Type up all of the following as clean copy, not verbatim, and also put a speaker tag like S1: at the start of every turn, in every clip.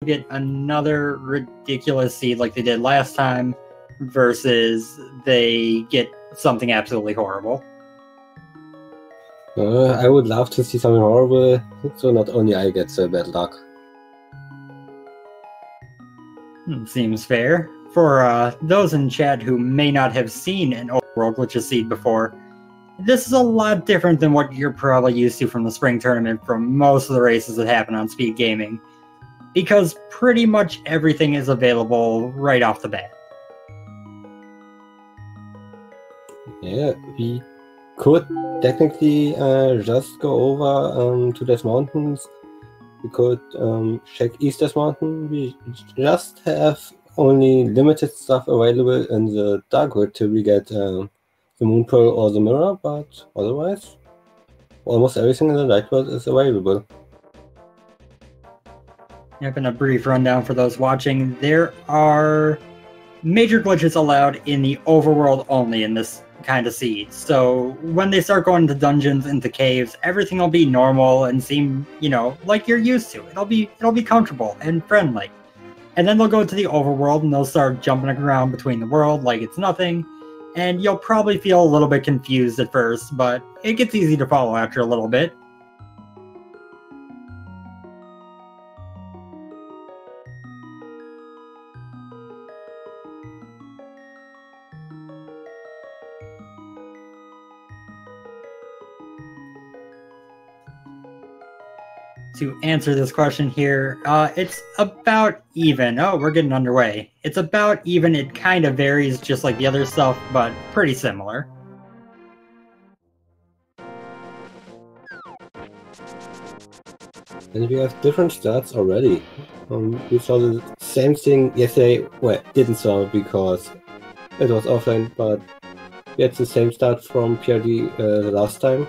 S1: get another ridiculous seed like they did last time, versus they get something absolutely horrible.
S2: I would love to see something horrible, so not only I get bad luck.
S1: Seems fair. For those in chat who may not have seen an overworld glitches seed before, this is a lot different than what you're probably used to from the spring tournament from most of the races that happen on Speed Gaming, because pretty much everything is available right off the bat.
S2: Yeah, we could technically just go over to these mountains. We could check Easter's Mountain. We just have only limited stuff available in the Dark Wood till we get the Moon Pearl or the Mirror, but otherwise, almost everything in the Light World is available.
S1: Yep, and a brief rundown for those watching. There are major glitches allowed in the overworld only in this kind of seed. So when they start going into dungeons, into caves, everything will be normal and seem, like you're used to. It'll be comfortable and friendly. And then they'll go to the overworld and they'll start jumping around between the world like it's nothing. And you'll probably feel a little bit confused at first, but it gets easy to follow after a little bit. To answer this question here, it's about even. Oh, we're getting underway. It's about even. It kind of varies just like the other stuff, but pretty similar.
S2: And we have different stats already. We saw the same thing yesterday. Well, didn't saw because it was offline, but we had the same start from PRD the last time.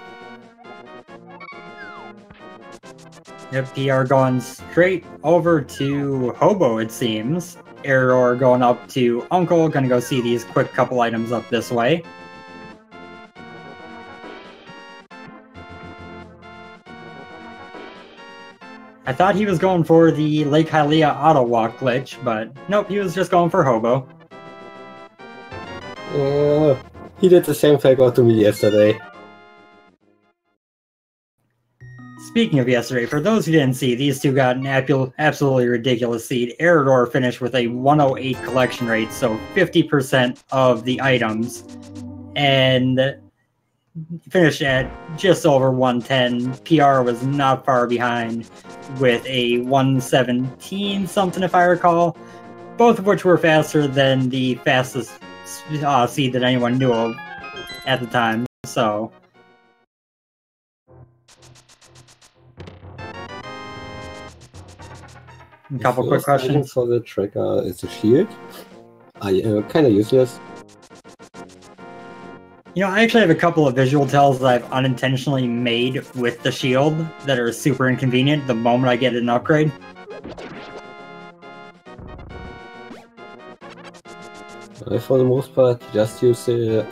S1: Yep, PR going straight over to Hobo, it seems. Error going up to Uncle, gonna go see these quick couple items up this way. I thought he was going for the Lake Hylia auto walk glitch, but nope, he was just going for Hobo.
S2: He did the same fake to me yesterday.
S1: Speaking of yesterday, for those who didn't see, these two got an absolutely ridiculous seed. Eridor finished with a 108 collection rate, so 50% of the items, and finished at just over 110. PR was not far behind with a 117 something, if I recall, both of which were faster than the fastest seed that anyone knew of at the time, so... A couple quick questions.
S2: For the tracker is the shield. Kind of useless.
S1: I actually have a couple of visual tells that I've unintentionally made with the shield that are super inconvenient the moment I get an upgrade.
S2: For the most part, just use the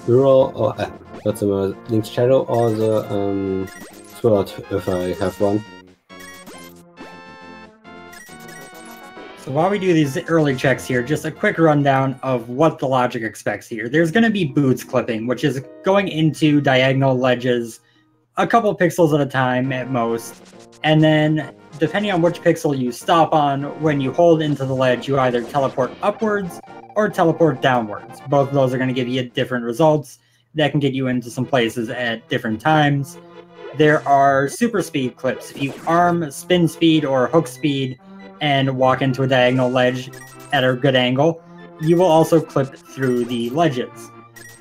S2: mirror or not the mirror, Link's shadow or the sword if I have one.
S1: So while we do these early checks here, just a quick rundown of what the logic expects here. There's going to be boots clipping, which is going into diagonal ledges a couple pixels at a time at most. And then, depending on which pixel you stop on, when you hold into the ledge, you either teleport upwards or teleport downwards. Both of those are going to give you different results that can get you into some places at different times. There are super speed clips. If you arm spin speed or hook speed, and walk into a diagonal ledge at a good angle, you will also clip through the ledges.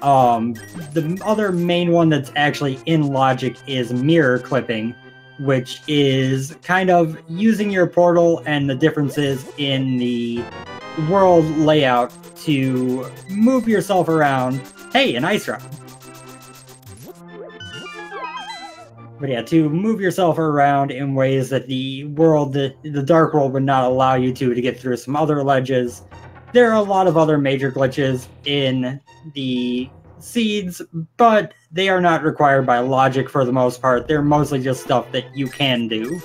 S1: The other main one that's actually in logic is mirror clipping, which is kind of using your portal and the differences in the world layout to move yourself around. Hey, an ice drop! But yeah, to move yourself around in ways that the Dark World would not allow you to get through some other ledges. There are a lot of other major glitches in the seeds, but they are not required by logic for the most part. They're mostly just stuff that you can do.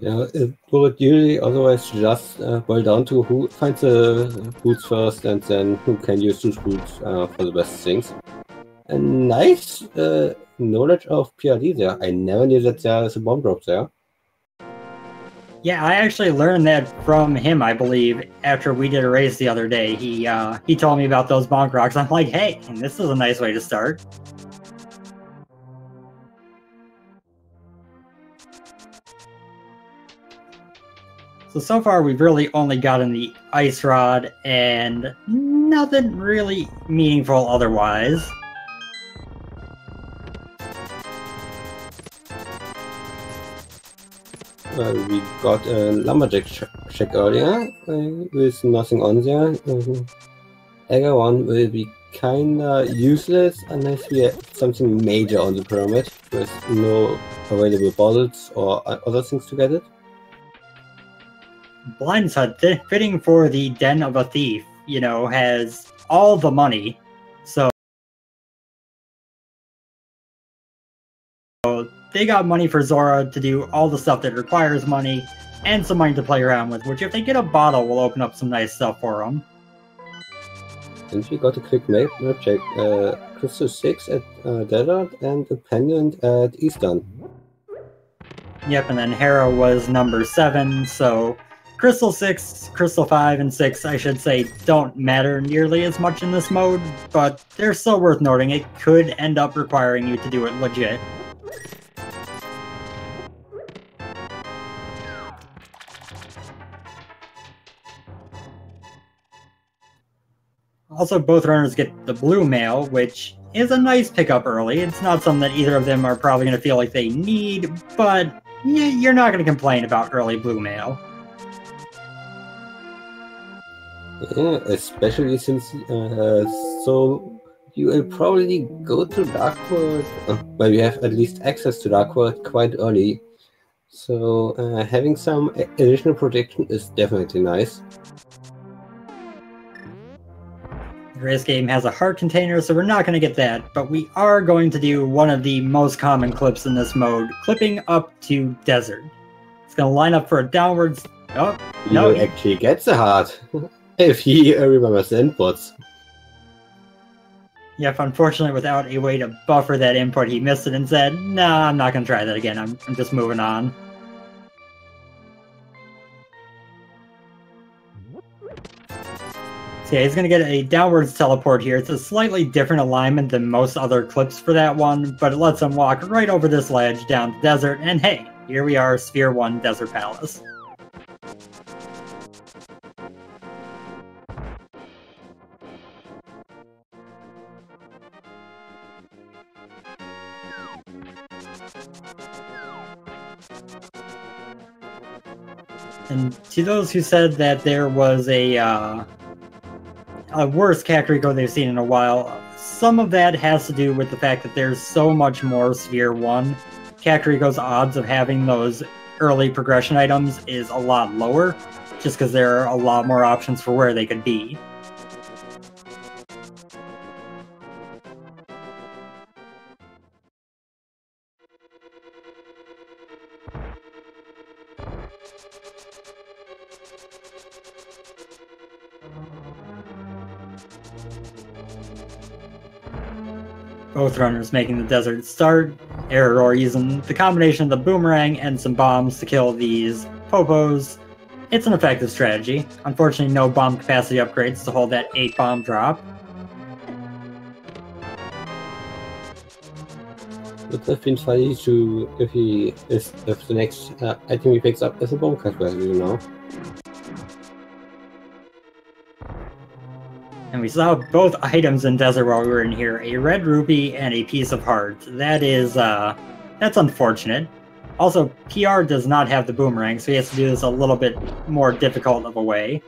S2: Yeah, it would usually otherwise just boil down to who finds the boots first and then who can use those boots for the best things. A nice knowledge of PRD there. I never knew that there is a bomb drop there.
S1: Yeah, I actually learned that from him, I believe, after we did a race the other day. He told me about those bonk rocks. I'm like, hey, this is a nice way to start. So far we've really only gotten the ice rod and nothing really meaningful otherwise.
S2: We got a lumberjack check earlier with nothing on there. Egger one will be kinda useless unless we have something major on the pyramid with no available bottles or other things to get it.
S1: Blind's Hut, fitting for the den of a thief, has all the money. So they got money for Zora to do all the stuff that requires money, and some money to play around with, which if they get a bottle will open up some nice stuff for them.
S2: And we got a quick map check. Crystal 6 at Desert and a pendant at Eastern.
S1: Yep, and then Hera was number 7, so Crystal 6, Crystal 5, and 6, I should say, don't matter nearly as much in this mode, but they're still worth noting. It could end up requiring you to do it legit. Also, both runners get the blue mail, which is a nice pickup early. It's not something that either of them are probably going to feel like they need, but you're not going to complain about early blue mail.
S2: Yeah, especially since so you will probably go to Darkwood, well, you have at least access to Darkwood quite early. So having some additional protection is definitely nice.
S1: The race game has a heart container, so we're not going to get that, but we are going to do one of the most common clips in this mode, clipping up to Desert. It's going to line up for a downwards... Oh, no.
S2: He actually gets a heart, if he remembers the inputs.
S1: Yep, unfortunately, without a way to buffer that input, he missed it and said, nah, I'm not going to try that again, I'm just moving on. So yeah, he's going to get a downwards teleport here. It's a slightly different alignment than most other clips for that one, but it lets him walk right over this ledge down to Desert, and hey, here we are, Sphere 1 Desert Palace. And to those who said that there was a worst Kakariko they've seen in a while, some of that has to do with the fact that there's so much more Sphere 1. Kakariko's odds of having those early progression items is a lot lower, just because there are a lot more options for where they could be. Both runners making the desert start, Error using the combination of the boomerang and some bombs to kill these popos. It's an effective strategy. Unfortunately, no bomb capacity upgrades to hold that 8 bomb drop.
S2: Would have been funny to if the next item he picks up is a bomb cutter,
S1: And we saw both items in Desert while we were in here, a red rupee and a piece of heart. That is, that's unfortunate. Also, PR does not have the boomerang, so he has to do this a little bit more difficult of a way.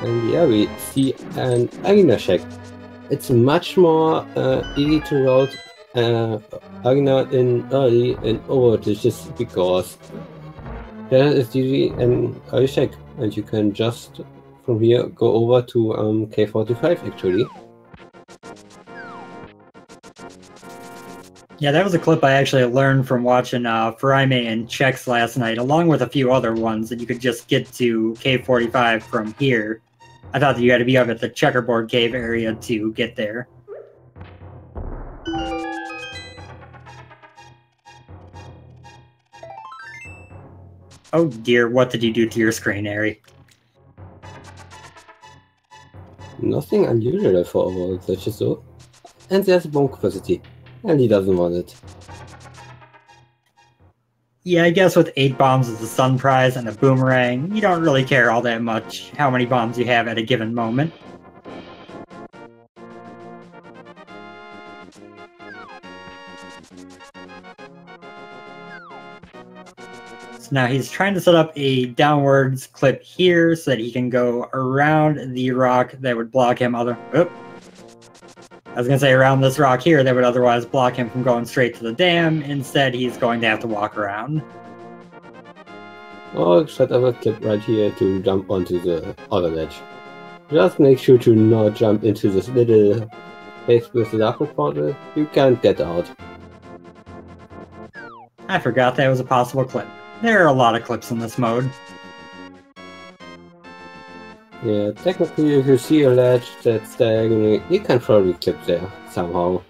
S2: And yeah, we see an arena check. It's much more easy to roll arena in early in Overwatch just because there is usually an early check and you can just from here go over to K45 actually.
S1: Yeah, that was a clip I actually learned from watching Faraime and Checks last night, along with a few other ones that you could just get to K45 from here. I thought that you had to be up at the checkerboard cave area to get there. Oh dear, what did you do to your screen, Ari?
S2: Nothing unusual for our glitches though. And there's a bomb capacity. And he doesn't want it.
S1: Yeah, I guess with 8 bombs as a sun prize and a boomerang, you don't really care all that much how many bombs you have at a given moment. So now he's trying to set up a downwards clip here so that he can go around the rock that would block him I was going to say around this rock here that would otherwise block him from going straight to the dam. Instead, he's going to have to walk around.
S2: Or set up a clip right here to jump onto the other ledge. Just make sure to not jump into this little place with the dark portal. You can't get out.
S1: I forgot that was a possible clip. There are a lot of clips in this mode.
S2: Yeah, technically if you see a ledge that's diagonal, you can probably clip there somehow.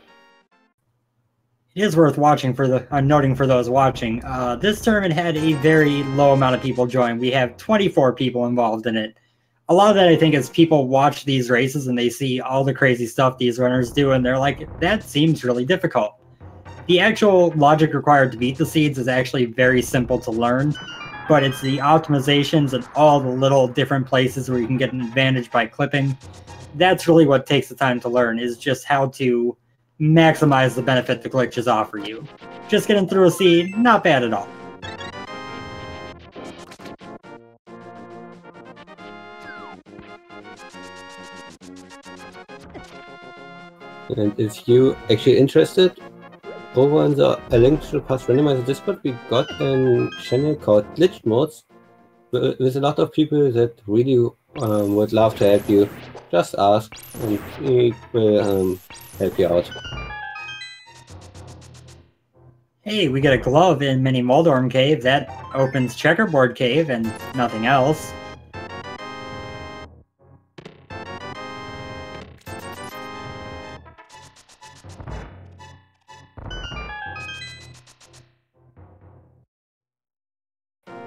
S1: It is worth watching for the noting for those watching. This tournament had a very low amount of people join. We have 24 people involved in it. A lot of that I think is people watch these races and they see all the crazy stuff these runners do and they're like, that seems really difficult. The actual logic required to beat the seeds is actually very simple to learn, but it's the optimizations and all the little different places where you can get an advantage by clipping. That's really what takes the time to learn, is just how to maximize the benefit the glitches offer you. Just getting through a seed, not bad at all.
S2: And if you actually interested, over in the A Link to the Past Randomizer Discord, we got a channel called Glitch Modes with a lot of people that really would love to help you. Just ask and we will help you out.
S1: Hey, we get a glove in Mini Moldorm Cave. That opens Checkerboard Cave and nothing else.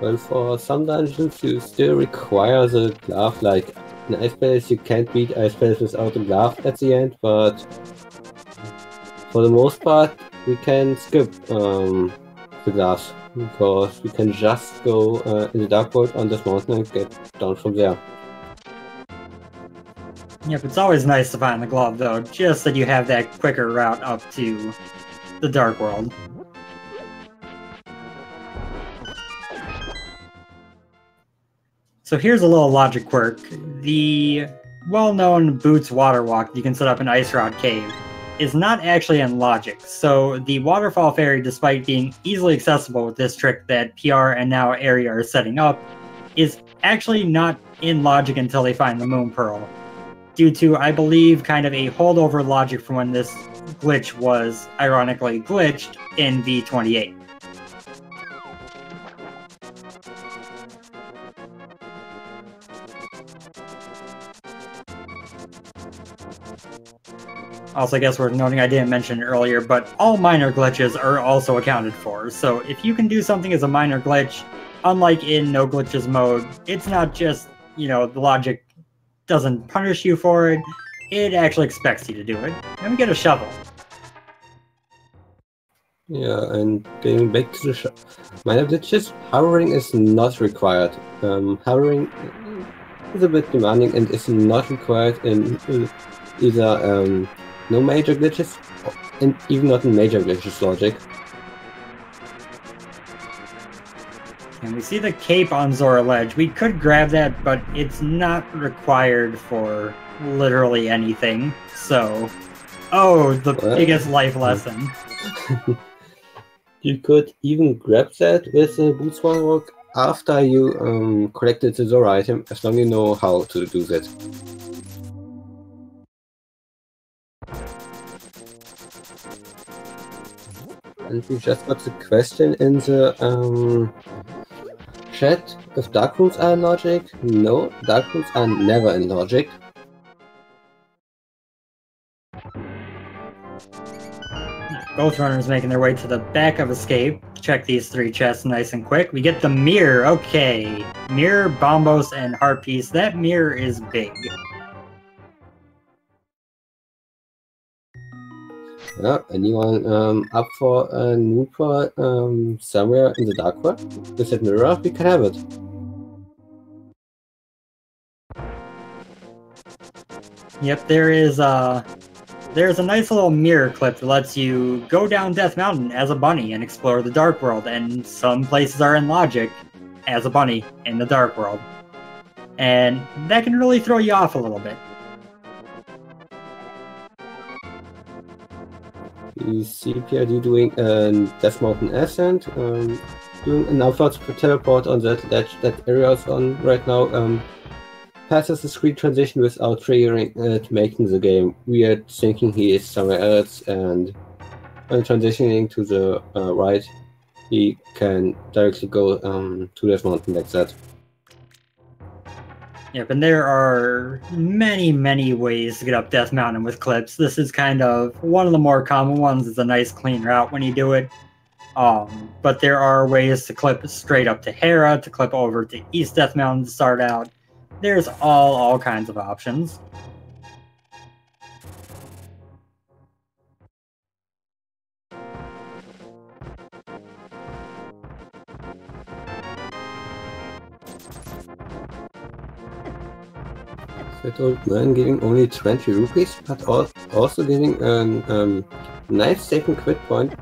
S2: Well, for some dungeons you still require the glove, like in Ice Palace you can't beat Ice Palace without a glove at the end, but for the most part we can skip the gloves, because we can just go in the Dark World on this mountain and get down from there.
S1: Yep, it's always nice to find the glove though, just that you have that quicker route up to the Dark World. So here's a little logic quirk. The well-known Boots water walk you can set up in Ice Rod Cave is not actually in logic. So the Waterfall Fairy, despite being easily accessible with this trick that PR and now Area are setting up, is actually not in logic until they find the Moon Pearl, due to, I believe, kind of a holdover logic from when this glitch was ironically glitched in V28. Also, I guess worth noting, I didn't mention it earlier, but all minor glitches are also accounted for. So if you can do something as a minor glitch, unlike in no glitches mode, it's not just, the logic doesn't punish you for it, it actually expects you to do it. And we get a shovel.
S2: Yeah, and getting back to the minor glitches, hovering is not required. Hovering is a bit demanding and is not required in either no major glitches, and even not in major glitches logic.
S1: And we see the cape on Zora Ledge. We could grab that, but it's not required for literally anything. So, the biggest life lesson.
S2: You could even grab that with a Boots One Walk after you collected the Zora item, as long as you know how to do that. And we just got the question in the chat if dark rooms are in logic. No, dark rooms are never in logic.
S1: Both runners making their way to the back of Escape. Check these 3 chests nice and quick. We get the mirror. Okay. Mirror, Bombos, and Heart Piece. That mirror is big.
S2: Yeah, anyone up for a Nooper somewhere in the dark world? With that mirror, we can have it.
S1: Yep, there's a nice little mirror clip that lets you go down Death Mountain as a bunny and explore the Dark World, and some places are in logic as a bunny in the Dark World. And that can really throw you off a little bit.
S2: We see PRD doing Death Mountain Ascent, doing an upwards teleport on that ledge that area is on right now. Passes the screen transition without triggering it, making the game weird, thinking he is somewhere else, and when transitioning to the right, he can directly go to Death Mountain like that.
S1: Yep, and there are many, many ways to get up Death Mountain with clips. This is kind of one of the more common ones. It's a nice clean route when you do it. But there are ways to clip straight up to Hera, to clip over to East Death Mountain to start out. There's all kinds of options.
S2: That old man giving only 20 rupees, but also giving a nice saving quit point.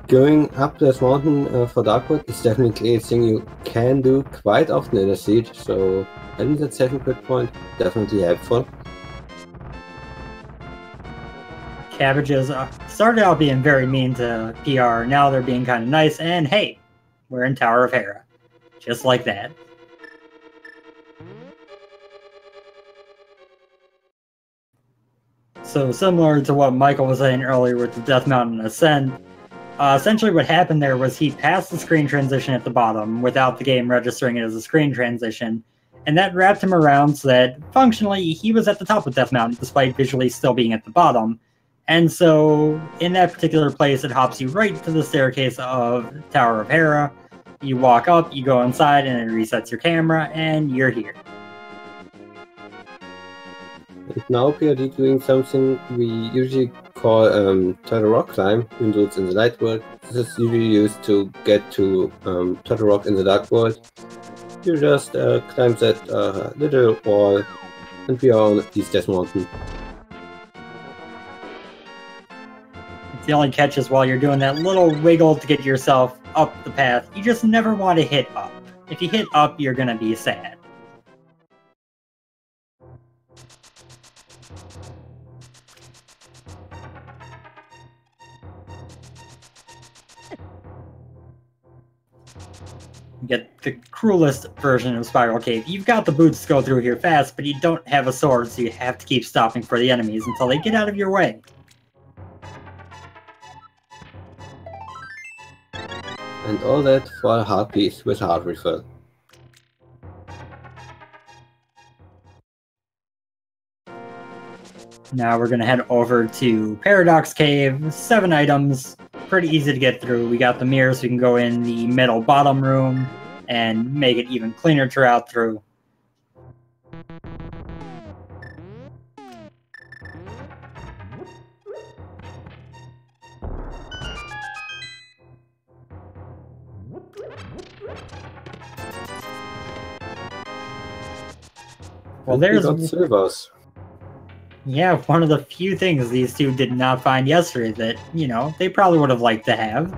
S2: Going up this mountain for Darkwood is definitely a thing you can do quite often in a siege, so having that saving quit point definitely helpful.
S1: Cabbages started out being very mean to PR, now they're being kind of nice, and hey, we're in Tower of Hera. Just like that. So similar to what Michael was saying earlier with the Death Mountain Ascent, essentially what happened there was he passed the screen transition at the bottom without the game registering it as a screen transition, and that wrapped him around so that functionally he was at the top of Death Mountain despite visually still being at the bottom. And so in that particular place it hops you right to the staircase of Tower of Hera. You walk up, you go inside, and it resets your camera, and you're here.
S2: And now we are doing something we usually call Turtle Rock climb, even though it's in the light world. This is usually used to get to Turtle Rock in the dark world. You just climb that little wall, and we are on East Death Mountain.
S1: The only catch is while you're doing that little wiggle to get yourself up the path, you just never want to hit up. If you hit up, you're gonna be sad. You get the cruelest version of Spiral Cave. You've got the boots to go through here fast, but you don't have a sword, so you have to keep stopping for the enemies until they get out of your way.
S2: And all that for a heart piece with heart refill.
S1: Now we're gonna head over to Paradox Cave. 7 items, pretty easy to get through. We got the mirror so we can go in the middle bottom room and make it even cleaner to route through. Well, there's
S2: silvers.
S1: Yeah, one of the few things these two did not find yesterday that, you know, they probably would have liked to have.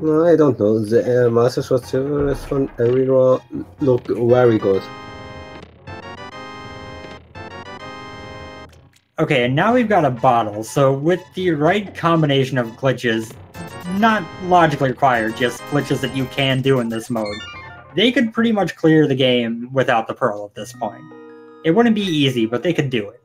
S2: No, I don't know. The Master Sword Silver is from everywhere look very good.
S1: Okay, and now we've got a bottle, so with the right combination of glitches, not logically required, just glitches that you can do in this mode. They could pretty much clear the game without the Pearl at this point. It wouldn't be easy, but they could do it.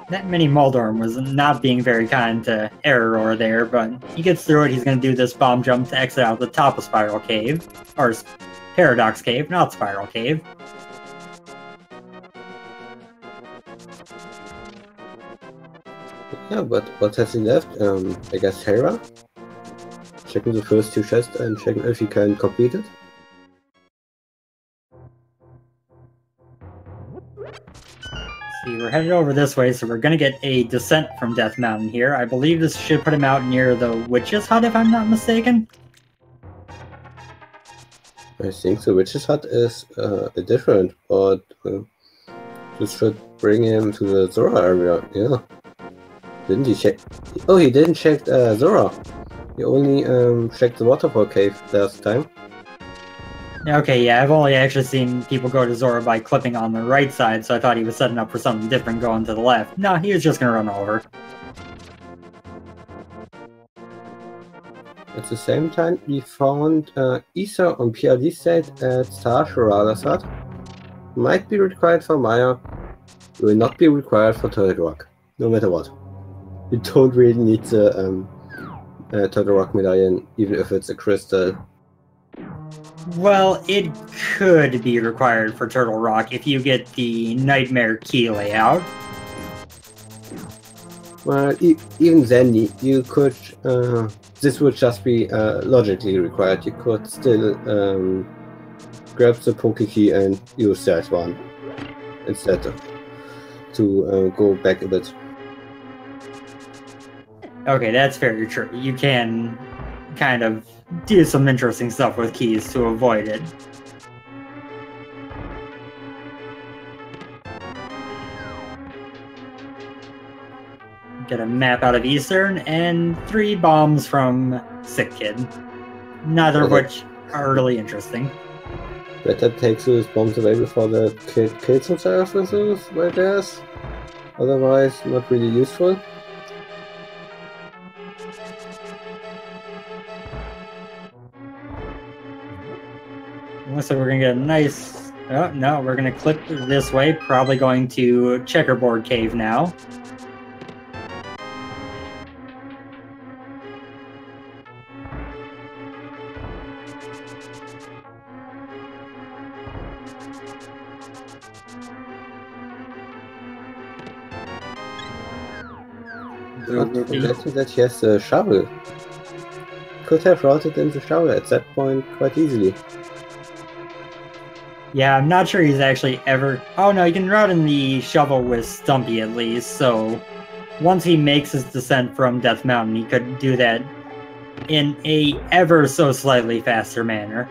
S1: That mini Moldorm was not being very kind to Error there, but he gets through it. He's going to do this bomb jump to exit out the top of Spiral Cave. Or Paradox Cave, not Spiral Cave.
S2: Yeah, but what has he left? I guess Hera? Checking the first two chests and checking if he can complete it.
S1: See, we're headed over this way, so we're gonna get a descent from Death Mountain here. I believe this should put him out near the Witch's Hut, if I'm not mistaken.
S2: I think the Witch's Hut is different, but this should bring him to the Zora area, yeah. Didn't he check? Oh, he didn't check Zora. He only checked the waterfall cave last time.
S1: Okay, yeah, I've only actually seen people go to Zora by clipping on the right side, so I thought he was setting up for something different going to the left. No, he was just gonna run over.
S2: At the same time, we found Ether on PRD side at Star Sharada's hut. Might be required for Maya, will not be required for Turtle Rock, no matter what. You don't really need the Turtle Rock medallion, even if it's a crystal.
S1: Well, it could be required for Turtle Rock if you get the Nightmare Key layout.
S2: Well, even then, you could... this would just be logically required. You could still grab the Poke Key and use that one instead to go back a bit.
S1: Okay, that's very true. You can kind of do some interesting stuff with keys to avoid it. Get a map out of Eastern and 3 bombs from Sick Kid. Neither of which are really interesting.
S2: Better take those bombs away before the kid kills himself with those, I guess. Otherwise, not really useful.
S1: Looks like we're gonna get a nice... Oh, no, we're gonna clip this way. Probably going to Checkerboard Cave now.
S2: Not forgetting that he has a shovel. Could have routed in the shovel at that point quite easily.
S1: Yeah, I'm not sure he's actually ever... Oh no, you can route in the shovel with Stumpy at least, so... Once he makes his descent from Death Mountain, he could do that in a ever so slightly faster manner.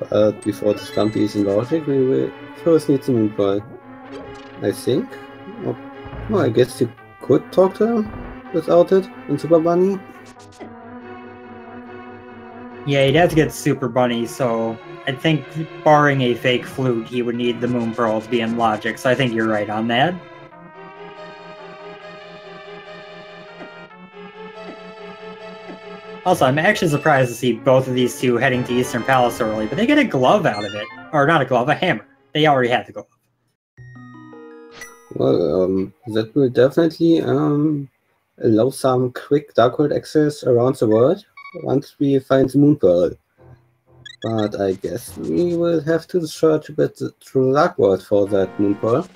S2: But before the Stumpy is in logic, we will first need the Moonball. I think. Oh, I guess you could talk to him without it in Super Bunny.
S1: Yeah, he'd have to get Super Bunny, so I think barring a fake flute, he would need the Moon Pearl to be in logic, so I think you're right on that. Also, I'm actually surprised to see both of these two heading to Eastern Palace early, but they get a glove out of it. Or not a glove, a hammer. They already had the glove.
S2: Well, that will definitely allow some quick Dark World access around the world once we find the Moon Pearl. But I guess we will have to search a bit through Dark World for that Moon Pearl.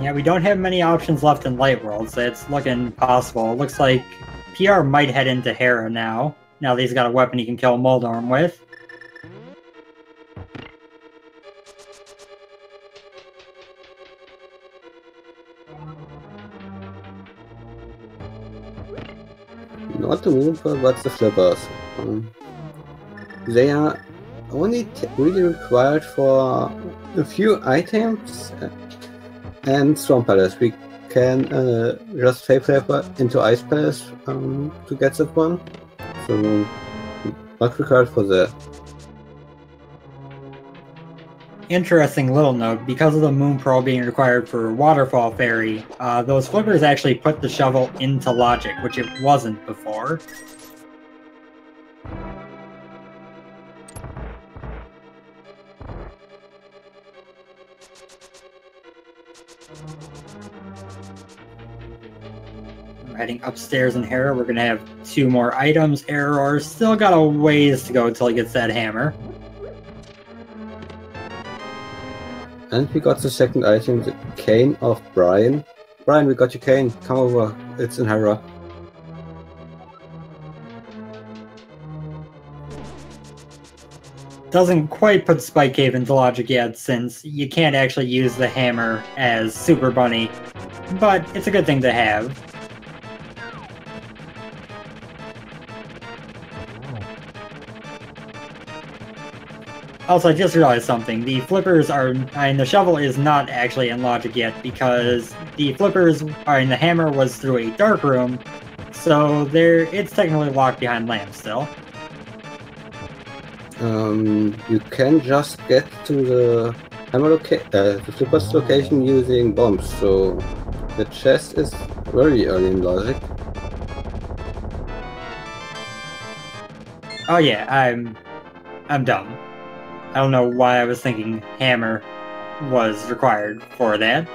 S1: Yeah, we don't have many options left in Light World, so it's looking possible. It looks like PR might head into Hera now that he's got a weapon he can kill Moldorm with.
S2: Not the Moon Pearl, but the Flippers. They are only really required for a few items and Storm Palace. We can just Fake Flapper into Ice Palace to get that one. So not required for that.
S1: Interesting little note, because of the Moon Pearl being required for Waterfall Fairy, those flippers actually put the shovel into logic, which it wasn't before. We're heading upstairs in Hera, we're going to have 2 more items. Error still got a ways to go until he gets that hammer.
S2: And we got the second item, the cane of Brian. Brian, we got your cane. Come over. It's in Hera.
S1: Doesn't quite put Spike Cave into logic yet, since you can't actually use the hammer as Super Bunny, but it's a good thing to have. Also, I just realized something. The flippers are, and the shovel is not actually in logic yet, because the flippers are, and the hammer was through a dark room, so it's technically locked behind lamps still.
S2: You can just get to the hammer the flippers location using bombs, so the chest is very early in logic.
S1: Oh yeah, I'm dumb. I don't know why I was thinking hammer was required for that.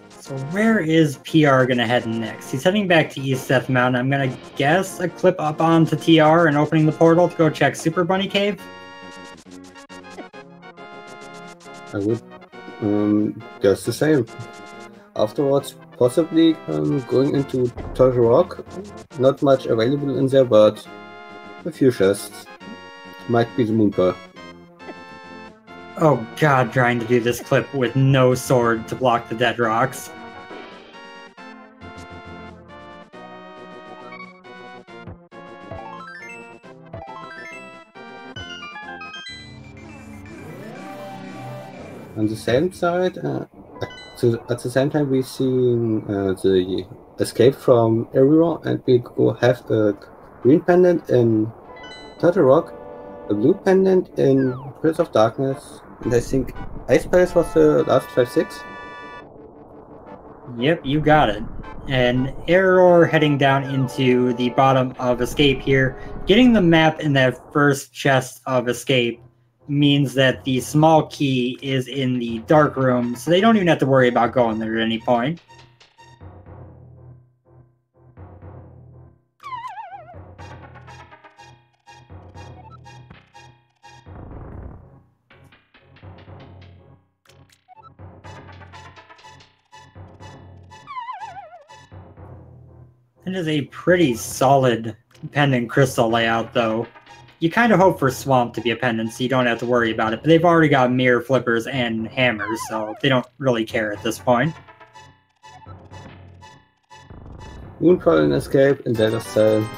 S1: So where is PR gonna head next? He's heading back to East Death Mountain. I'm gonna guess a clip up onto TR and opening the portal to go check Super Bunny Cave.
S2: I would guess the same. Afterwards, possibly going into Turtle Rock. Not much available in there, but a few chests. Might be the Moon Pearl.
S1: Oh god, trying to do this clip with no sword to block the dead rocks.
S2: On the same side, at the same time, we've seen the escape from everyone, and we go have a green pendant in Turtle Rock, a blue pendant in Prince of Darkness, and I think Ice Palace was the last 5-6.
S1: Yep, you got it. And Error heading down into the bottom of Escape here. Getting the map in that first chest of Escape means that the small key is in the dark room, so they don't even have to worry about going there at any point. It is a pretty solid pendant crystal layout, though. You kind of hope for Swamp to be a pendant, so you don't have to worry about it, but they've already got mirror flippers and hammers, so they don't really care at this point.
S2: Moon Pearl and Escape and Zelda Cell.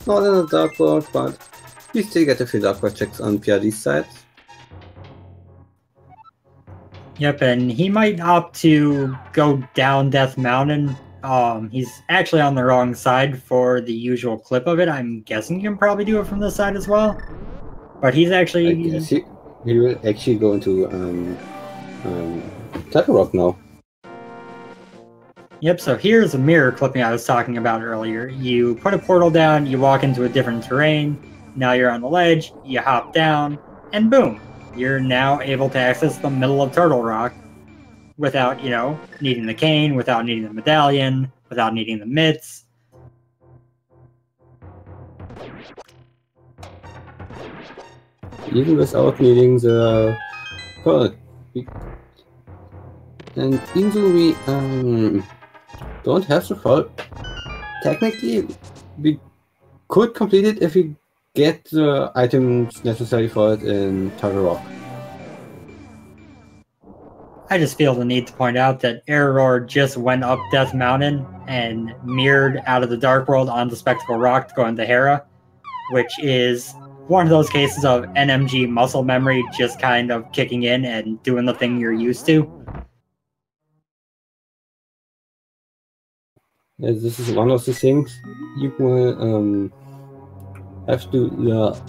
S2: Not in the Dark World, but we still get a few Dark World checks on PRD's side.
S1: Yep, and he might opt to go down Death Mountain. He's actually on the wrong side for the usual clip of it. I'm guessing you can probably do it from this side as well. But he's actually...
S2: I guess he will actually go into Turtle Rock now.
S1: Yep, so here's a mirror clipping I was talking about earlier. You put a portal down, you walk into a different terrain, now you're on the ledge, you hop down, and boom! You're now able to access the middle of Turtle Rock without, you know, needing the cane, without needing the medallion, without needing the mitts.
S2: Even without needing the pearl. And even though we don't have the pearl, technically we could complete it if we get the items necessary for it in Turtle Rock.
S1: I just feel the need to point out that Error just went up Death Mountain and mirrored out of the Dark World onto Spectacle Rock to go into Hera, which is one of those cases of NMG muscle memory just kind of kicking in and doing the thing you're used to.
S2: Yeah, this is one of the things you will have to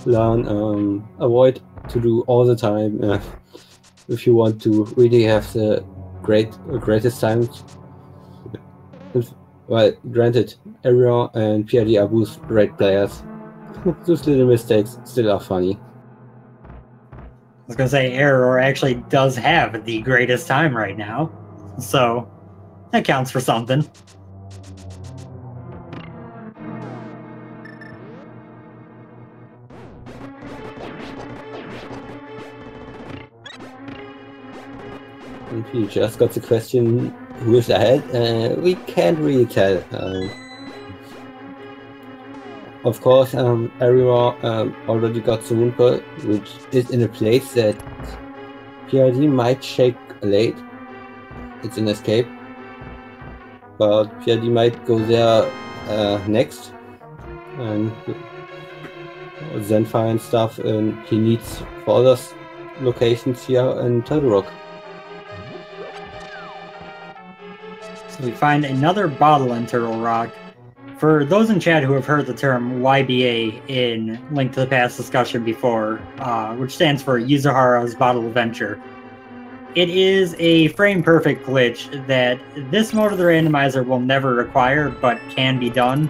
S2: learn, avoid to do all the time if you want to really have the greatest times. Well, granted, Error and PRD are both great players. Those little mistakes still are funny.
S1: I was gonna say Error actually does have the greatest time right now, so that counts for something.
S2: And we just got the question, who is ahead? We can't really tell. Of course, Error already got the Moonpearl, which is in a place that PRD might shake late. It's an escape. But PRD might go there next. And then find stuff he needs for other locations here in Turtle Rock.
S1: So we find another bottle in Turtle Rock. For those in chat who have heard the term YBA in Link to the Past discussion before, which stands for Yuzuhara's Bottle Adventure, it is a frame-perfect glitch that this mode of the randomizer will never require, but can be done.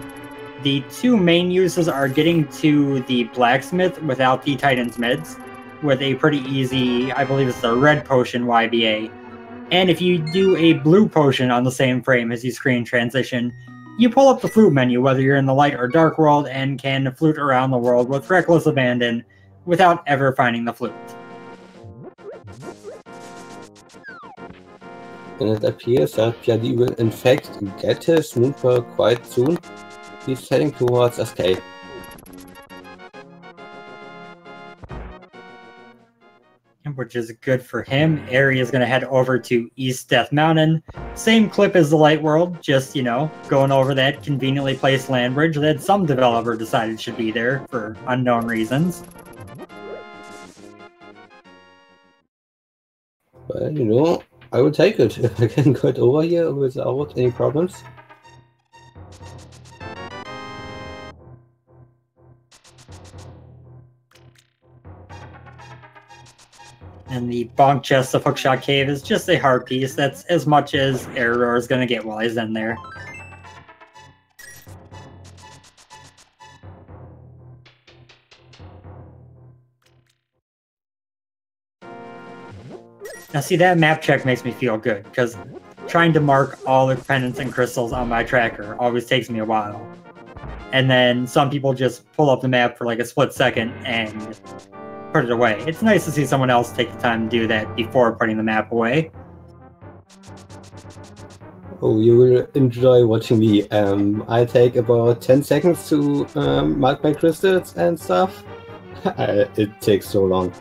S1: The two main uses are getting to the blacksmith without the Titan's mids, with a pretty easy, I believe it's the red potion YBA. And if you do a blue potion on the same frame as you screen transition, you pull up the flute menu, whether you're in the light or dark world, and can flute around the world with reckless abandon without ever finding the flute.
S2: And it appears that PRD will in fact get his Moonpearl quite soon. He's heading towards Escape.
S1: Which is good for him. Ari is going to head over to East Death Mountain. Same clip as the Light World, just, you know, going over that conveniently placed land bridge that some developer decided should be there for unknown reasons.
S2: Well, you know, I will take it if I can get over here without any problems.
S1: And the bonk chest of Hookshot Cave is just a hard piece. That's as much as Error is going to get while he's in there. Now see, that map check makes me feel good, because trying to mark all the pendants and crystals on my tracker always takes me a while. And then some people just pull up the map for like a split second and put it away. It's nice to see someone else take the time to do that before putting the map away.
S2: Oh, you will enjoy watching me. I take about 10 seconds to mark my crystals and stuff. It takes so long.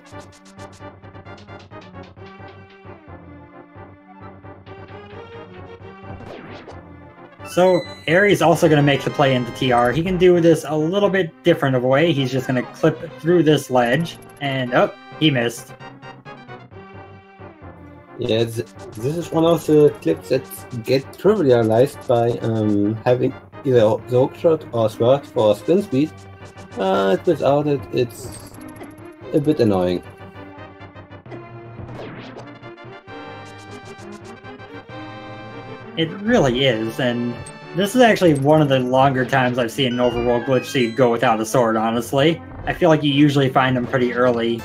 S1: So Ari's also going to make the play into TR. He can do this a little bit different of a way. He's just going to clip through this ledge, and oh, he missed.
S2: Yeah, this is one of the clips that get trivialized by having either the hookshot or sword for spin speed. Without it, it's a bit annoying.
S1: It really is, and this is actually one of the longer times I've seen an overworld glitch seed go without a sword, honestly. I feel like you usually find them pretty early.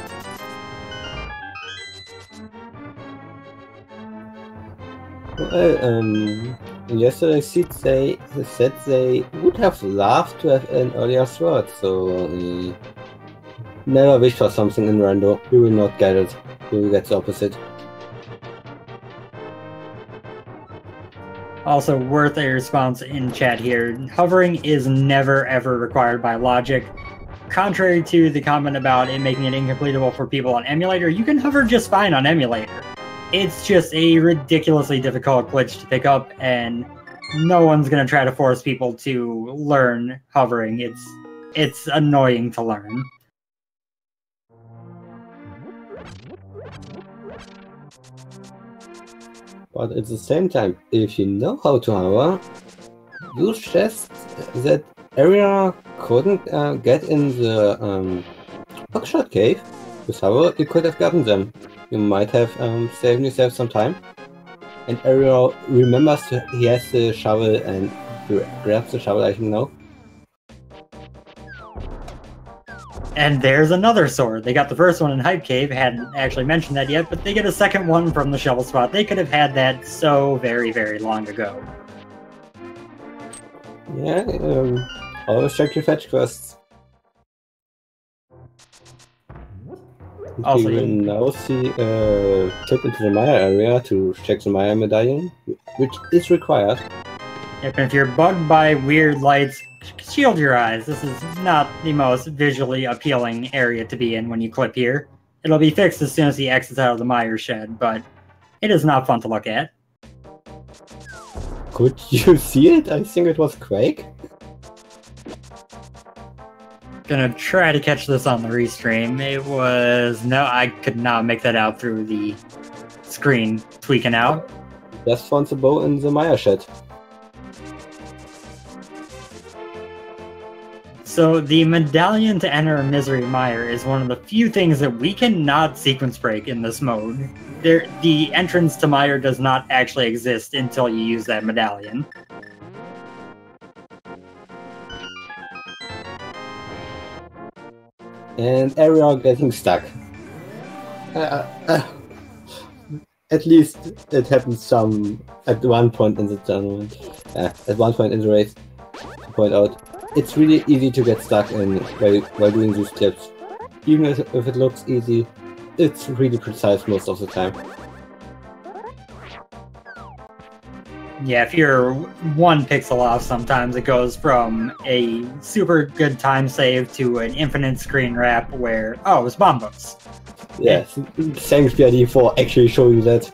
S2: Well, yesterday they said they would have loved to have an earlier sword, so never wish for something in rando. We will not get it. We will get the opposite.
S1: Also, worth a response in chat here. Hovering is never ever required by logic. Contrary to the comment about it making it incompletable for people on emulator, you can hover just fine on emulator. it's just a ridiculously difficult glitch to pick up, and no one's gonna try to force people to learn hovering. It's annoying to learn.
S2: But at the same time, if you know how to hover, use chests that area couldn't get in the hookshot cave. With hover, you could have gotten them. You might have saved yourself some time. And Ariel remembers he has the shovel and grabs the shovel, I think now.
S1: And there's another sword. They got the first one in Hype Cave, hadn't actually mentioned that yet, but they get a second one from the shovel spot. They could have had that so very, very long ago.
S2: Yeah, always check your fetch quests.
S1: Also,
S2: we will now see a trip into the Maya area to check the Maya medallion, which is required.
S1: Yep, and if you're bugged by weird lights, shield your eyes. This is not the most visually appealing area to be in when you clip here. It'll be fixed as soon as he exits out of the Meyer shed, but it is not fun to look at.
S2: Could you see it? I think it was Quake.
S1: Gonna try to catch this on the restream. It was... no, I could not make that out through the screen tweaking out.
S2: Just found the bow in the Maya shed.
S1: So the medallion to enter Misery Mire is one of the few things that we cannot sequence break in this mode. The entrance to Mire does not actually exist until you use that medallion.
S2: And Ariel getting stuck. At least it happens at one point in the tournament. At one point in the race, to point out, it's really easy to get stuck while doing these clips. Even if it looks easy, it's really precise most of the time.
S1: Yeah, if you're one pixel off, sometimes it goes from a super good time save to an infinite screen wrap where, oh, it was bombos.
S2: Yes, thanks BRD for actually showing that.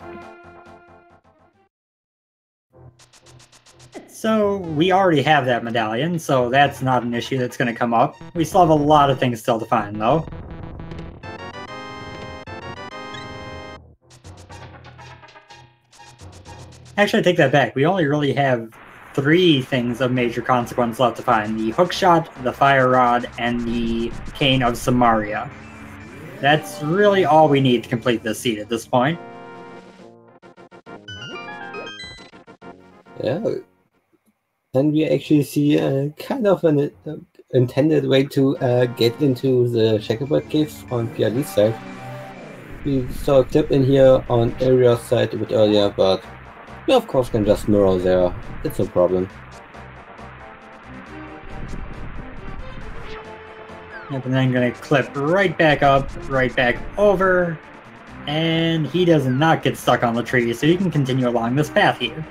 S1: So we already have that medallion, so that's not an issue that's going to come up. We still have a lot of things still to find, though. Actually, I take that back. We only really have 3 things of major consequence left to find. The hookshot, the fire rod, and the cane of Samaria. That's really all we need to complete this seed at this point.
S2: Yeah. And we actually see kind of an intended way to get into the checkerboard caves on PRD's side. We saw a clip in here on Ariel's side a bit earlier, but we of course can just mirror there, it's no problem.
S1: Yep, and then I'm going to clip right back up, right back over, and he does not get stuck on the tree, so you can continue along this path here.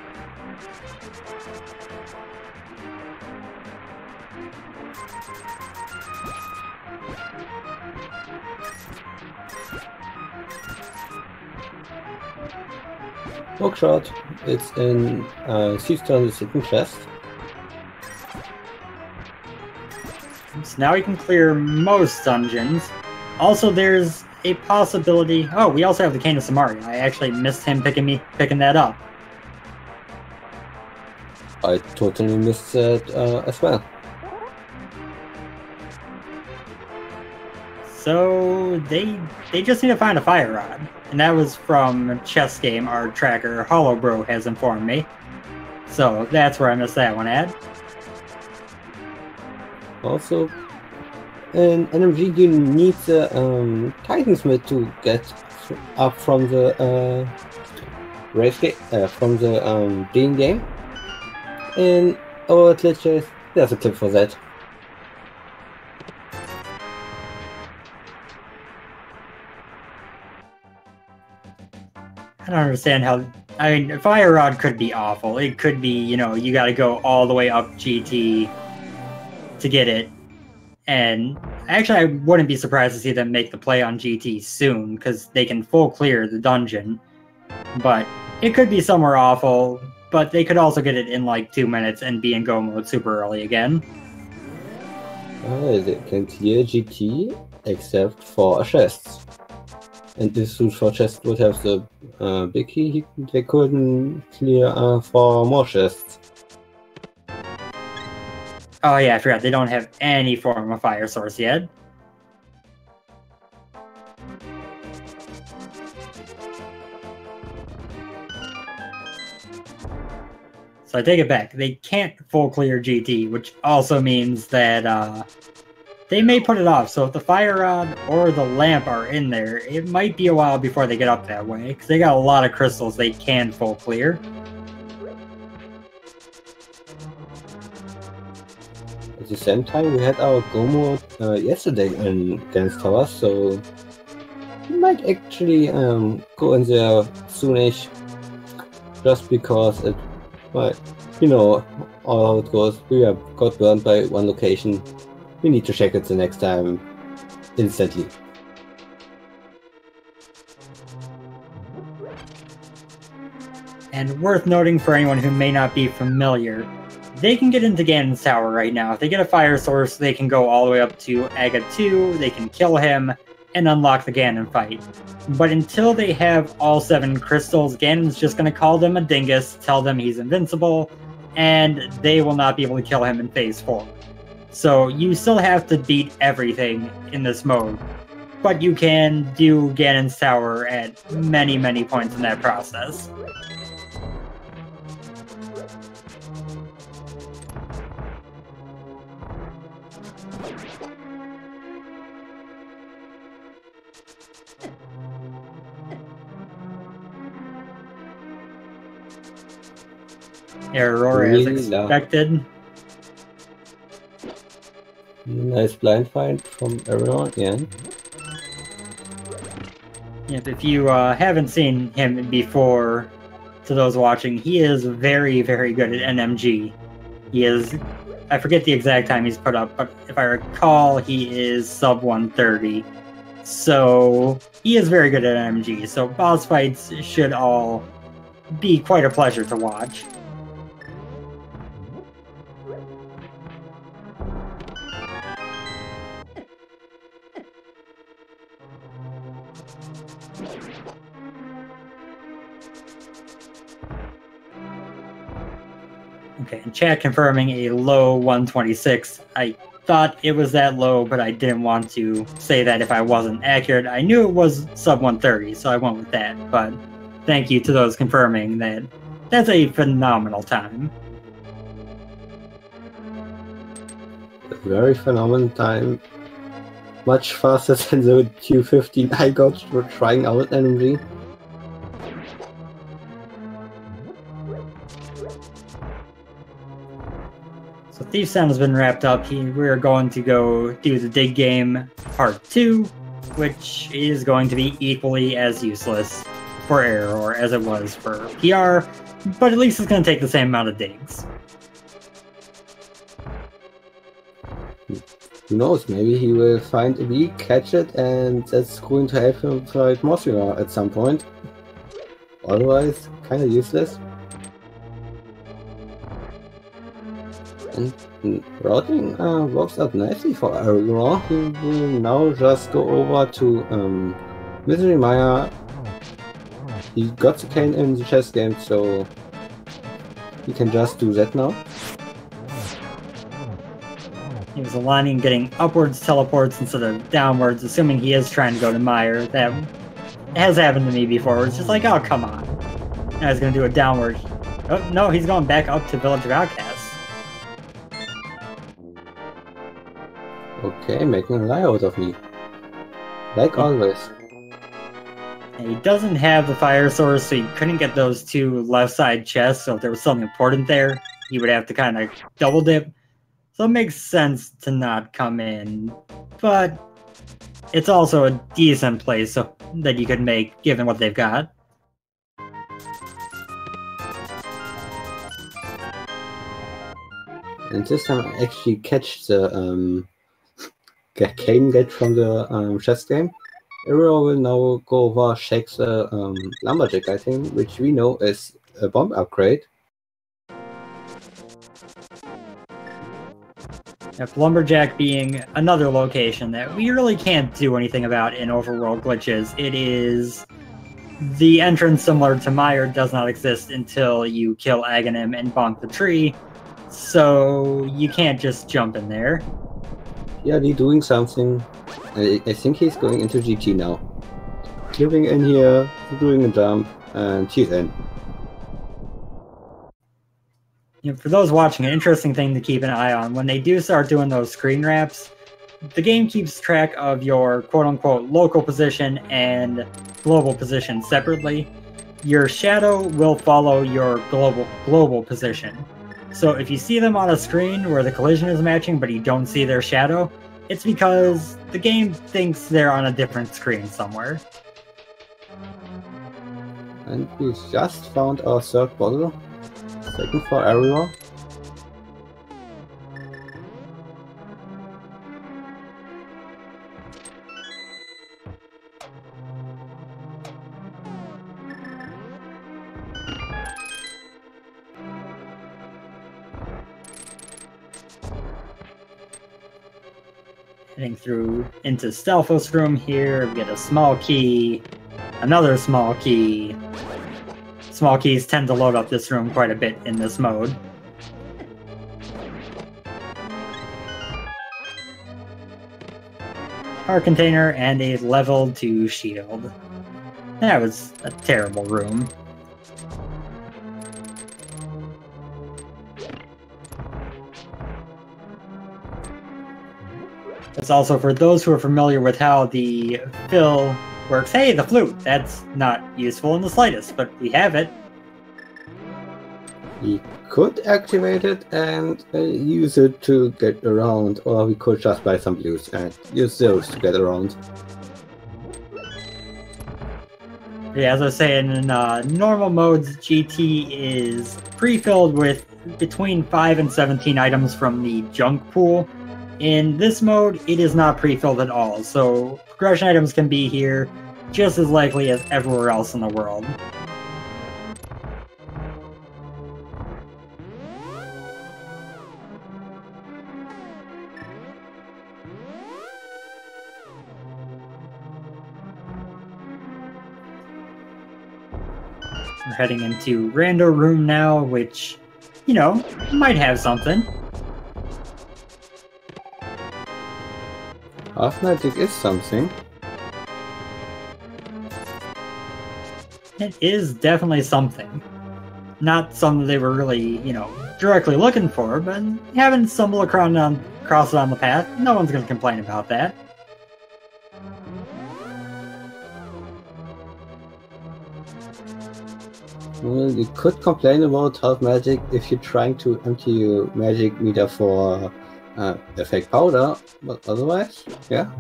S2: Hookshot, it's in Seastone, the second chest.
S1: So now we can clear most dungeons. Also, there's a possibility... oh, we also have the Cane of Samaria. I actually missed him picking that up.
S2: I totally missed that as well.
S1: So they just need to find a fire rod. And that was from Chess Game Art Tracker. Hollowbro has informed me. So that's where I missed that one at.
S2: Also, in NMG you need the Titansmith to get up from the race game, from the Dean game. And our glitches, there's a clip for that.
S1: I don't understand how... I mean, Fire Rod could be awful. It could be, you know, you gotta go all the way up GT to get it. And actually, I wouldn't be surprised to see them make the play on GT soon, because they can full clear the dungeon. But it could be somewhere awful, but they could also get it in like 2 minutes and be in go mode super early again.
S2: They can clear GT except for a chest. And if Suit for chest would have the big key, they couldn't clear for more chests.
S1: Oh yeah, I forgot, they don't have any form of fire source yet. So I take it back. They can't full clear GT, which also means that they may put it off. So if the fire rod or the lamp are in there, it might be a while before they get up that way, because they got a lot of crystals they can full clear.
S2: At the same time, we had our go mode yesterday against Tower, so we might actually go in there soonish, just because it. But you know how it goes. We got burned by one location. We need to check it the next time instantly.
S1: And worth noting for anyone who may not be familiar, they can get into Ganon's tower right now. If they get a fire source, they can go all the way up to Aga 2, they can kill him, and unlock the Ganon fight. But until they have all 7 crystals, Ganon's just going to call them a dingus, tell them he's invincible, and they will not be able to kill him in Phase 4. So you still have to beat everything in this mode, but you can do Ganon's tower at many, many points in that process. Error as expected.
S2: Nice blind fight from everyone, yeah.
S1: Yep, if you haven't seen him before, to those watching, he is very, very good at NMG. He is, I forget the exact time he's put up, but if I recall, he is sub 130. So he is very good at NMG, so boss fights should all be quite a pleasure to watch. Okay, and chat confirming a low 126. I thought it was that low, but I didn't want to say that if I wasn't accurate. I knew it was sub 130, so I went with that. But thank you to those confirming that. That's a phenomenal time.
S2: A very phenomenal time. Much faster than the 215 I got for trying out NMG.
S1: So Thief Sound has been wrapped up. We're going to go do the dig game part 2, which is going to be equally as useless for Error as it was for PR, but at least it's going to take the same amount of digs.
S2: Who knows, maybe he will find a weak, catch it, and that's going to help him fight Mothra at some point. Otherwise, kinda useless. And routing works out nicely for Aragorn. He will now just go over to Misery Maya. He got the cane in the chess game, so he can just do that now.
S1: He was aligning getting upwards teleports instead of downwards, assuming he is trying to go to Meyer. That has happened to me before. It's just like, oh, come on. Now he's going to do a downward. Oh, no, he's going back up to Village of Outcasts.
S2: Okay, making a lie out of me. Like always.
S1: And he doesn't have the fire source, so he couldn't get those 2 left side chests, so if there was something important there, he would have to kind of double dip. So it makes sense to not come in, but it's also a decent place so that you could make, given what they've got.
S2: And this time I actually catch the cane get from the chess game. Everyone will now go over Shaq's lumberjack item, which we know is a bomb upgrade.
S1: If Lumberjack being another location that we really can't do anything about in overworld glitches, it is the entrance similar to Meyer does not exist until you kill Aghanim and bonk the tree, so you can't just jump in there.
S2: Yeah, he's doing something. I think he's going into GT now. Clipping in here, doing a jump, and he's in.
S1: You know, for those watching, an interesting thing to keep an eye on, when they do start doing those screen wraps, the game keeps track of your quote-unquote local position and global position separately. Your shadow will follow your global position. So if you see them on a screen where the collision is matching but you don't see their shadow, it's because the game thinks they're on a different screen somewhere.
S2: And we just found our third bottle. Second for everyone.
S1: Heading through into Stelphos' room here, we get a small key, another small key. Small keys tend to load up this room quite a bit in this mode. Power container and a level 2 shield. That was a terrible room. It's also for those who are familiar with how the fill works. Hey, the flute! That's not useful in the slightest, but we have it.
S2: We could activate it and use it to get around, or we could just buy some blues and use those to get around.
S1: Yeah, as I was saying, in normal modes, GT is pre-filled with between 5 and 17 items from the junk pool. In this mode, it is not pre-filled at all, so progression items can be here just as likely as everywhere else in the world. We're heading into Rando Room now, which, you know, might have something.
S2: Half magic is something.
S1: It is definitely something. Not something they were really, you know, directly looking for, but having stumbled across it on the path, no one's going to complain about that.
S2: Well, you could complain about half magic if you're trying to empty your magic meter for effect powder, but otherwise, yeah,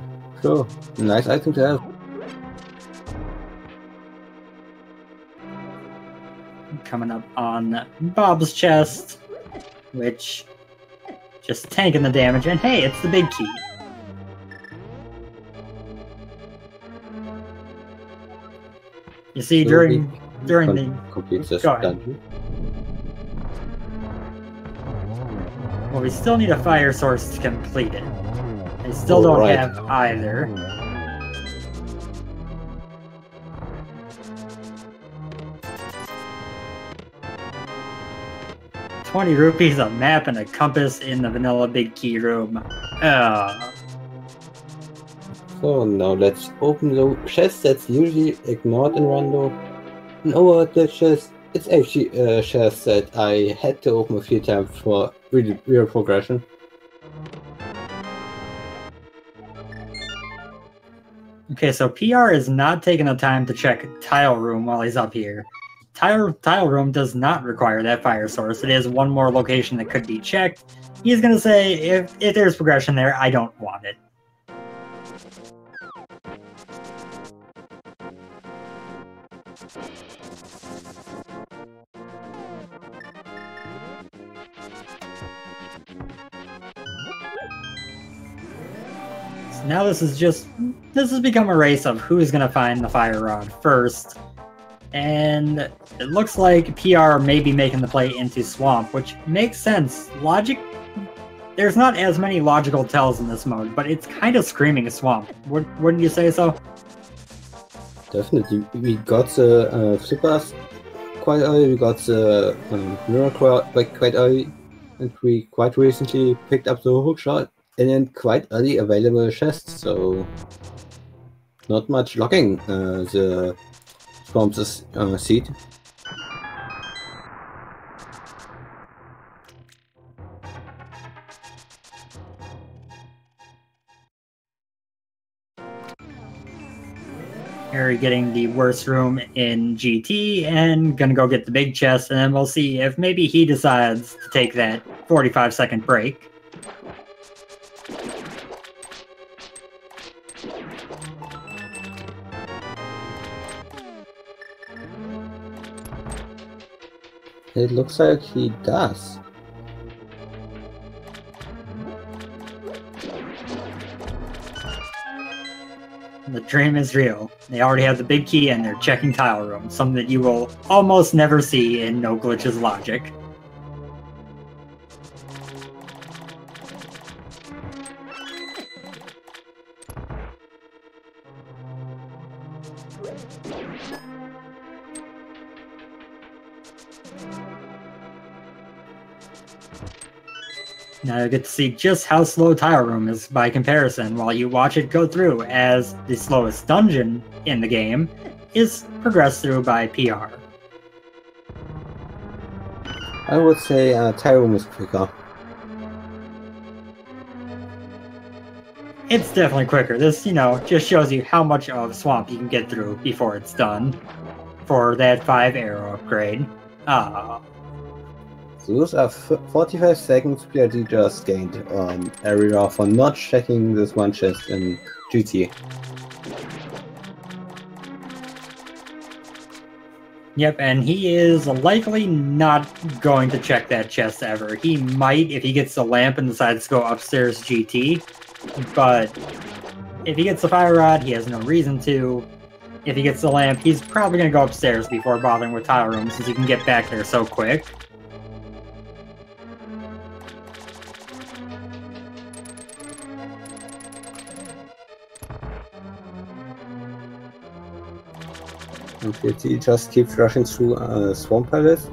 S2: sure, nice item to have.
S1: Coming up on Bob's chest, which just tanking the damage, and hey, it's the big key. You see,
S2: So
S1: during the
S2: complete this
S1: go ahead.
S2: dungeon.
S1: Well, we still need a fire source to complete it. I still don't
S2: Right.
S1: have either. $20 a map and a compass in the vanilla big key room.
S2: So now let's open the chest that's usually ignored in Rando. No, the chest. It's actually a chest that I had to open a few times for really real progression.
S1: Okay, so PR is not taking the time to check tile room while he's up here. Tile room does not require that fire source. It is one more location that could be checked. He's gonna say, if there's progression there, I don't want it. So now this has become a race of who's gonna find the fire rod first. And it looks like PR may be making the play into Swamp, which makes sense. There's not as many logical tells in this mode, but it's kind of screaming Swamp. Wouldn't you say so?
S2: Definitely. We got the flippers quite early, we got the mirror quite early, and we quite recently picked up the hookshot and then quite early available chests, so not much locking the Swamp's seed.
S1: Harry getting the worst room in GT and gonna go get the big chest, and then we'll see if maybe he decides to take that 45-second break.
S2: It looks like he does.
S1: The dream is real. They already have the big key and they're checking tile room, something that you will almost never see in No Glitch's logic. Now you get to see just how slow Tile Room is by comparison while you watch it go through, as the slowest dungeon in the game is progressed through by PR.
S2: I would say Tile Room is quicker.
S1: It's definitely quicker. This, just shows you how much of Swamp you can get through before it's done for that 5 arrow upgrade.
S2: Those are 45 seconds that you just gained on area for not checking this one chest in GT.
S1: Yep, and he is likely not going to check that chest ever. He might if he gets the lamp and decides to go upstairs GT, but if he gets the fire rod, he has no reason to. If he gets the lamp, he's probably going to go upstairs before bothering with Tile Room, since he can get back there so quick.
S2: Okay, he just keeps rushing through Swamp Palace.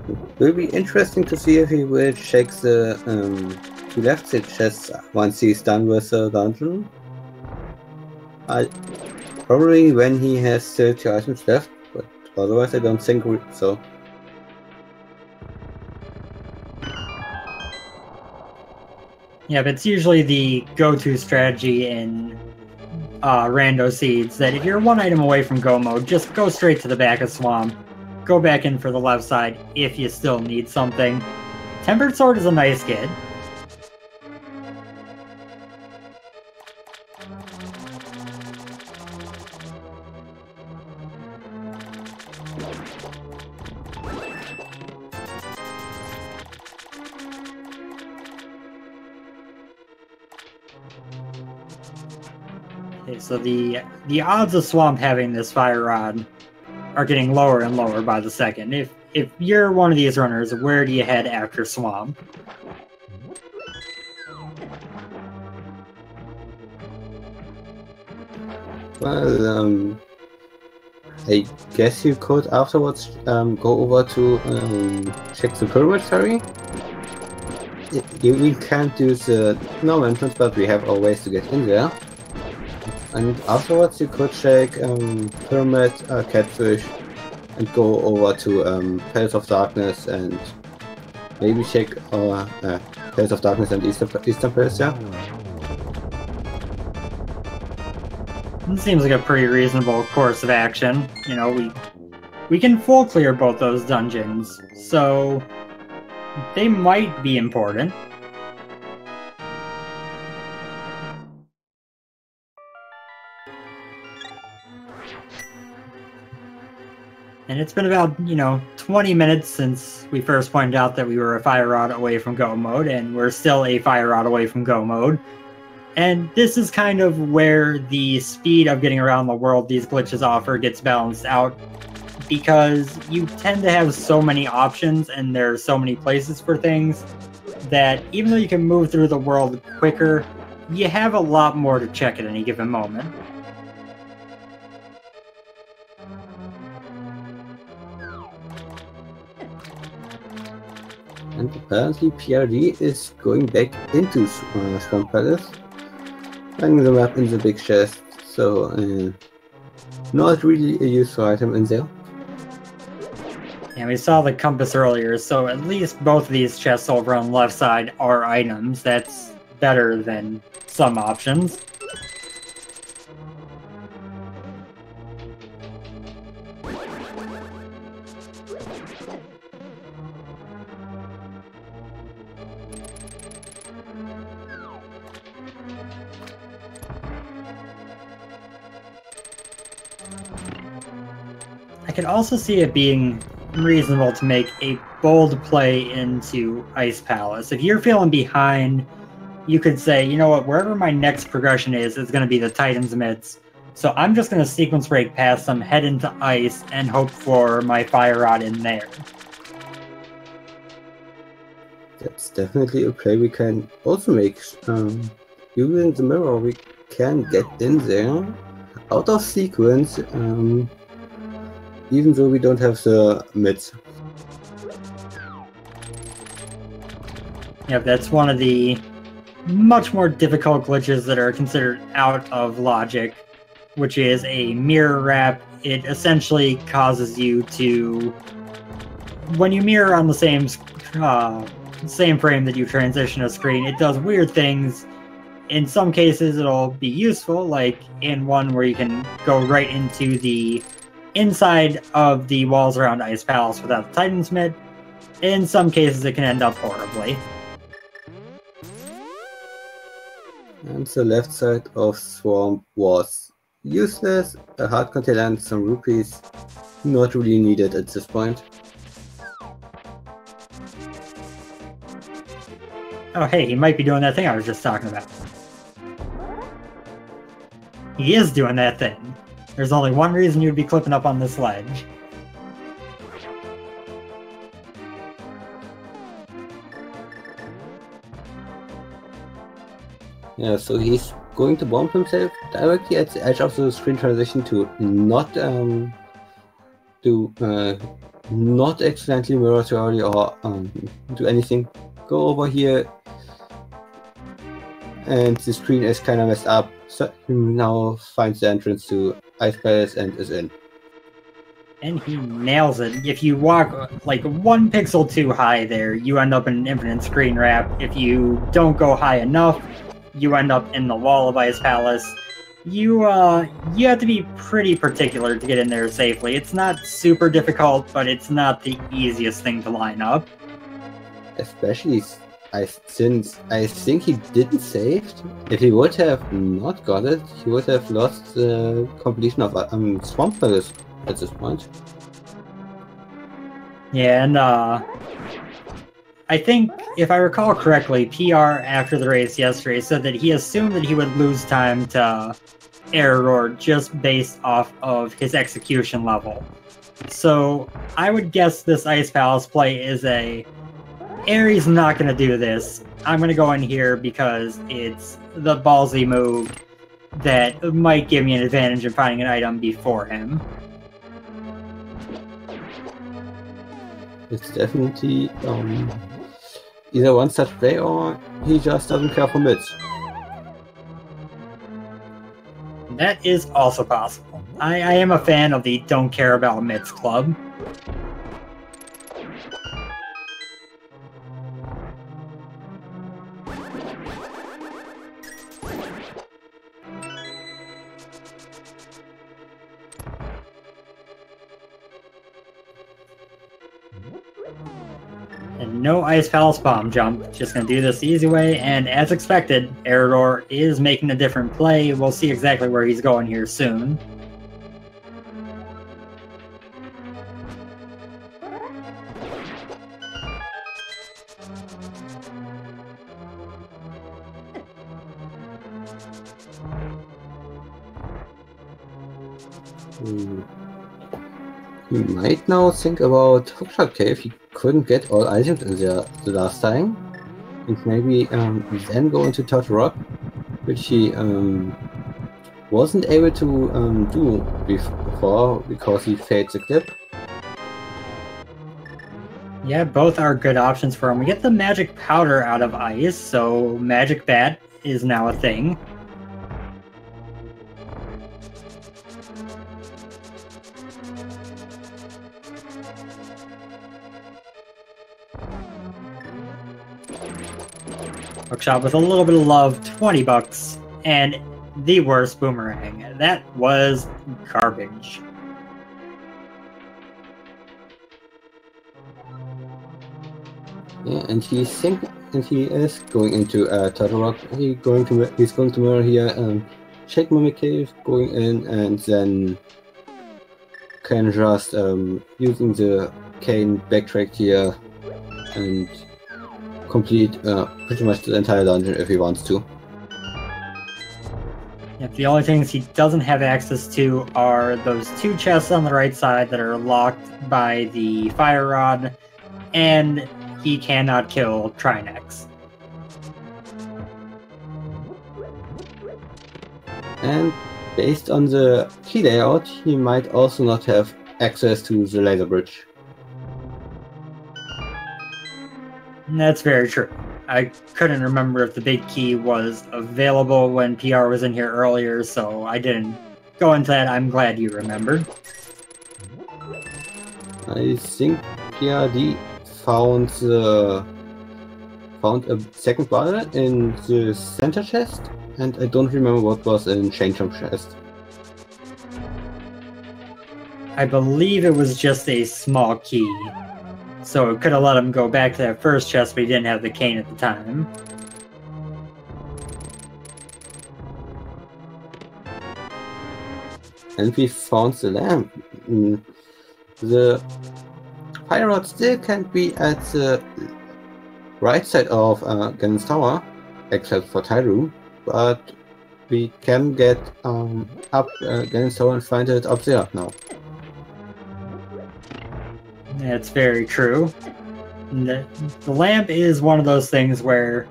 S2: It will be interesting to see if he will check the 2 left side chests once he's done with the dungeon. Probably when he has 30 items left, but otherwise I don't think so.
S1: Yeah, but it's usually the go-to strategy in rando seeds that if you're 1 item away from go mode, just go straight to the back of Swamp. Go back in for the left side if you still need something. Tempered Sword is a nice get. Okay, so the odds of Swamp having this fire rod are getting lower and lower by the second. If you're one of these runners, where do you head after Swamp?
S2: Well, I guess you could afterwards go over to check the pyramid ferry. We can't do the normal entrance, but we have our ways to get in there. And afterwards you could check Pyramid, Catfish, and go over to Palace of Darkness and maybe check Palace of Darkness and Eastern Palace, yeah?
S1: It seems like a pretty reasonable course of action. We can full clear both those dungeons, so they might be important. And it's been about, 20 minutes since we first pointed out that we were a fire rod away from go mode, and we're still a fire rod away from go mode. And this is kind of where the speed of getting around the world these glitches offer gets balanced out, because you tend to have so many options and there are so many places for things that even though you can move through the world quicker, you have a lot more to check at any given moment.
S2: And apparently PRD is going back into Swamp Palace, finding the map in the big chest, so not really a useful item in there.
S1: And we saw the compass earlier, so at least both of these chests over on the left side are items. That's better than some options. I could also see it being reasonable to make a bold play into Ice Palace. If you're feeling behind, you could say, you know what, wherever my next progression is going to be the Titan's Midst. So I'm just going to sequence break past them, head into Ice, and hope for my Fire Rod in there.
S2: That's definitely a play we can also make. Using the mirror, we can get in there out of sequence, even though we don't have the mids.
S1: Yep, that's one of the much more difficult glitches that are considered out of logic, which is a mirror wrap. It essentially causes you to, when you mirror on the same frame that you transition a screen, it does weird things. In some cases, it'll be useful, like in one where you can go right into the inside of the walls around Ice Palace without the Titan's Mid. In some cases, it can end up horribly.
S2: And the left side of Swamp was useless, a hard container and some rupees, not really needed at this point.
S1: Oh hey, he might be doing that thing I was just talking about. He is doing that thing. There's only one reason you'd be clipping up on this ledge.
S2: Yeah, so he's going to bomb himself directly at the edge of the screen transition to not not accidentally mirror too early or do anything. Go over here, and the screen is kind of messed up. So he now finds the entrance to Ice Palace and is in.
S1: And he nails it. If you walk like 1 pixel too high there, you end up in an infinite screen wrap. If you don't go high enough, you end up in the wall of Ice Palace. You have to be pretty particular to get in there safely. It's not super difficult, but it's not the easiest thing to line up.
S2: Especially since I think he didn't save. If he would have not got it, he would have lost the completion of Swamp Palace at this point.
S1: Yeah, and I think, if I recall correctly, PR after the race yesterday said that he assumed that he would lose time to Error just based off of his execution level. So I would guess this Ice Palace play is Ares not going to do this. I'm going to go in here because it's the ballsy move that might give me an advantage in finding an item before him.
S2: It's definitely either one such play or he just doesn't care for mids.
S1: That is also possible. I am a fan of the don't care about mids club. And no Ice Palace bomb jump, just gonna do this the easy way, and as expected, Eridor is making a different play. We'll see exactly where he's going here soon.
S2: He might now think about Hookshot Cave. He couldn't get all items in there the last time. And maybe then go into Turtle Rock, which he wasn't able to do before because he failed the clip.
S1: Yeah, both are good options for him. We get the magic powder out of ice, so magic bat is now a thing. Hookshot with a little bit of love, 20 bucks, and the worst boomerang. That was garbage.
S2: Yeah, and he is going into Turtle Rock. He's going to mirror here, check Mimic Cave, going in, and then can just using the cane backtrack here and complete pretty much the entire dungeon if he wants to.
S1: Yep, the only things he doesn't have access to are those two chests on the right side that are locked by the fire rod, and he cannot kill Trinex.
S2: And based on the key layout, he might also not have access to the laser bridge.
S1: That's very true. I couldn't remember if the big key was available when PR was in here earlier, so I didn't go into that. I'm glad you remembered.
S2: I think PRD found a second bottle in the center chest, and I don't remember what was in Chainchomp chest.
S1: I believe it was just a small key, so it could have let him go back to that first chest, but he didn't have the cane at the time.
S2: And we found the lamp. The fire rod still can't be at the right side of Ganon's tower, except for Tyru, but we can get up Ganon's tower and find it up there now.
S1: That's very true. The lamp is one of those things where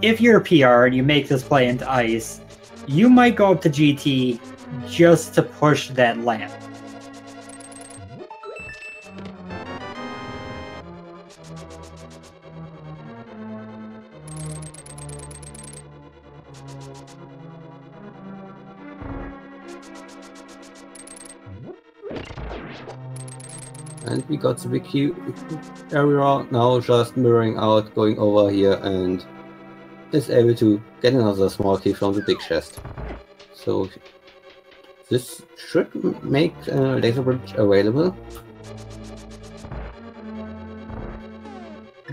S1: if you're a PR and you make this play into ice, you might go up to GT just to push that lamp.
S2: And we got the big key area now, just mirroring out, going over here, and is able to get another small key from the big chest. So this should make Laser Bridge available.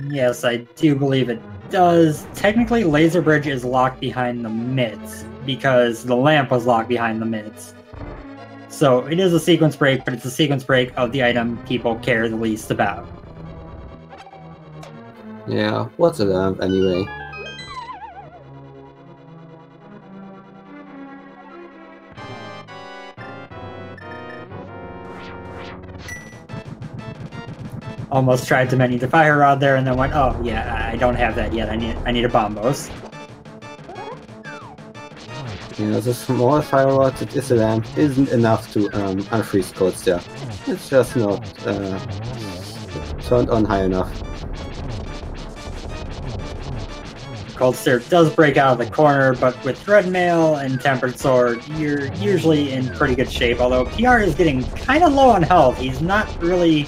S1: Yes, I do believe it does. Technically, Laser Bridge is locked behind the mitts because the lamp was locked behind the mitts. So it is a sequence break, but it's a sequence break of the item people care the least about.
S2: Yeah, what's a lamp anyway?
S1: Almost tried to menu the fire rod there and then went, oh yeah, I don't have that yet. I need a bombos.
S2: Yeah, the small fire rod that is a lamp isn't enough to unfreeze codes there. It's just not turned on high enough.
S1: Cold Stare does break out of the corner, but with Red Mail and Tempered Sword, you're usually in pretty good shape, although PR is getting kind of low on health. He's not really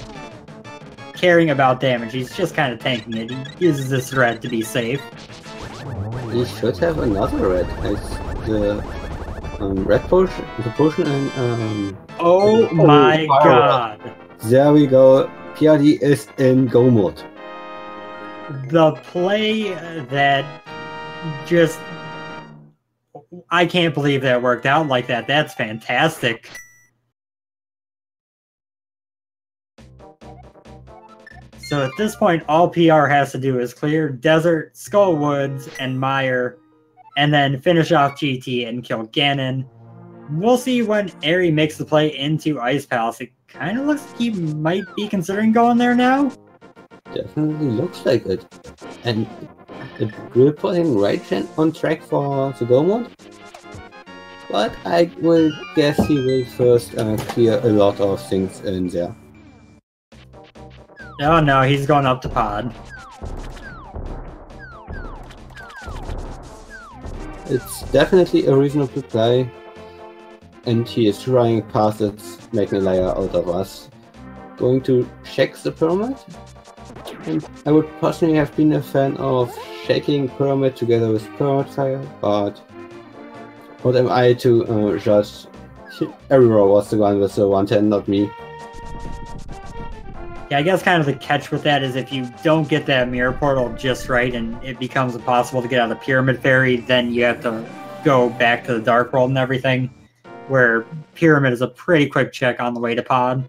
S1: caring about damage, he's just kind of tanking it. He uses this red to be safe.
S2: He should have another red. The red potion, the potion, and
S1: oh my god!
S2: There we go. PRD is in go mode.
S1: The play that just, I can't believe that worked out like that. That's fantastic. So at this point, all PR has to do is clear Desert, Skull Woods, and Mire, and then finish off GT and kill Ganon. We'll see when Aerie makes the play into Ice Palace. It kind of looks like he might be considering going there now.
S2: Definitely looks like it. And it will put him right on track for the Go mode. But I will guess he will first clear a lot of things in there.
S1: Oh no, he's going up to Pod.
S2: It's definitely a reasonable play. And he is trying past it, making a liar out of us. Going to check the pyramid? And I would personally have been a fan of shaking pyramid together with pyramid fire, but what am I to judge? Everyone was the one with the 110, not me.
S1: Yeah, I guess kind of the catch with that is if you don't get that mirror portal just right and it becomes impossible to get out of the Pyramid Fairy, then you have to go back to the Dark World and everything, where Pyramid is a pretty quick check on the way to Pod.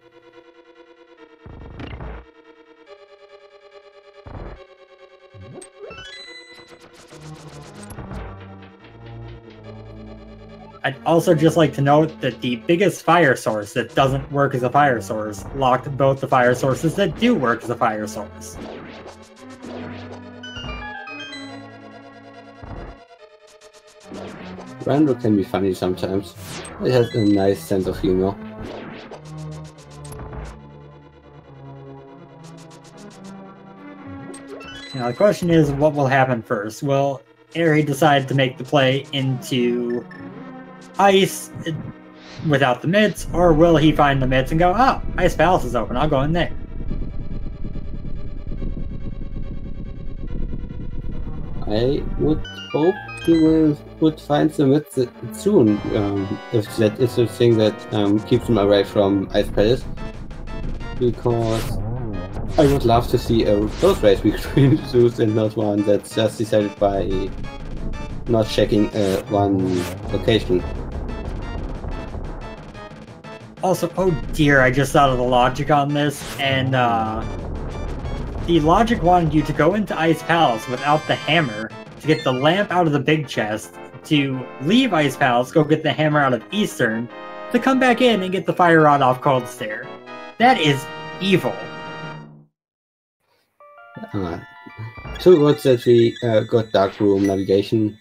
S1: I'd also just like to note that the biggest fire source that doesn't work as a fire source locked both the fire sources that do work as a fire source.
S2: Randall can be funny sometimes. It has a nice sense of humor.
S1: Now the question is, what will happen first? Will Aerie decide to make the play into Ice without the mitts, or will he find the mitts and go, oh, Ice Palace is open, I'll go in there?
S2: I would hope he would find the mitts soon, if that is the thing that keeps him away from Ice Palace. Because I would love to see a close race between Zeus and not one that's just decided by not checking one location.
S1: Also, oh dear, I just thought of the logic on this, and the logic wanted you to go into Ice Palace without the hammer to get the lamp out of the big chest, to leave Ice Palace, go get the hammer out of Eastern, to come back in and get the fire rod off Cold Stair. That is evil.
S2: Too good that we got Dark Room navigation.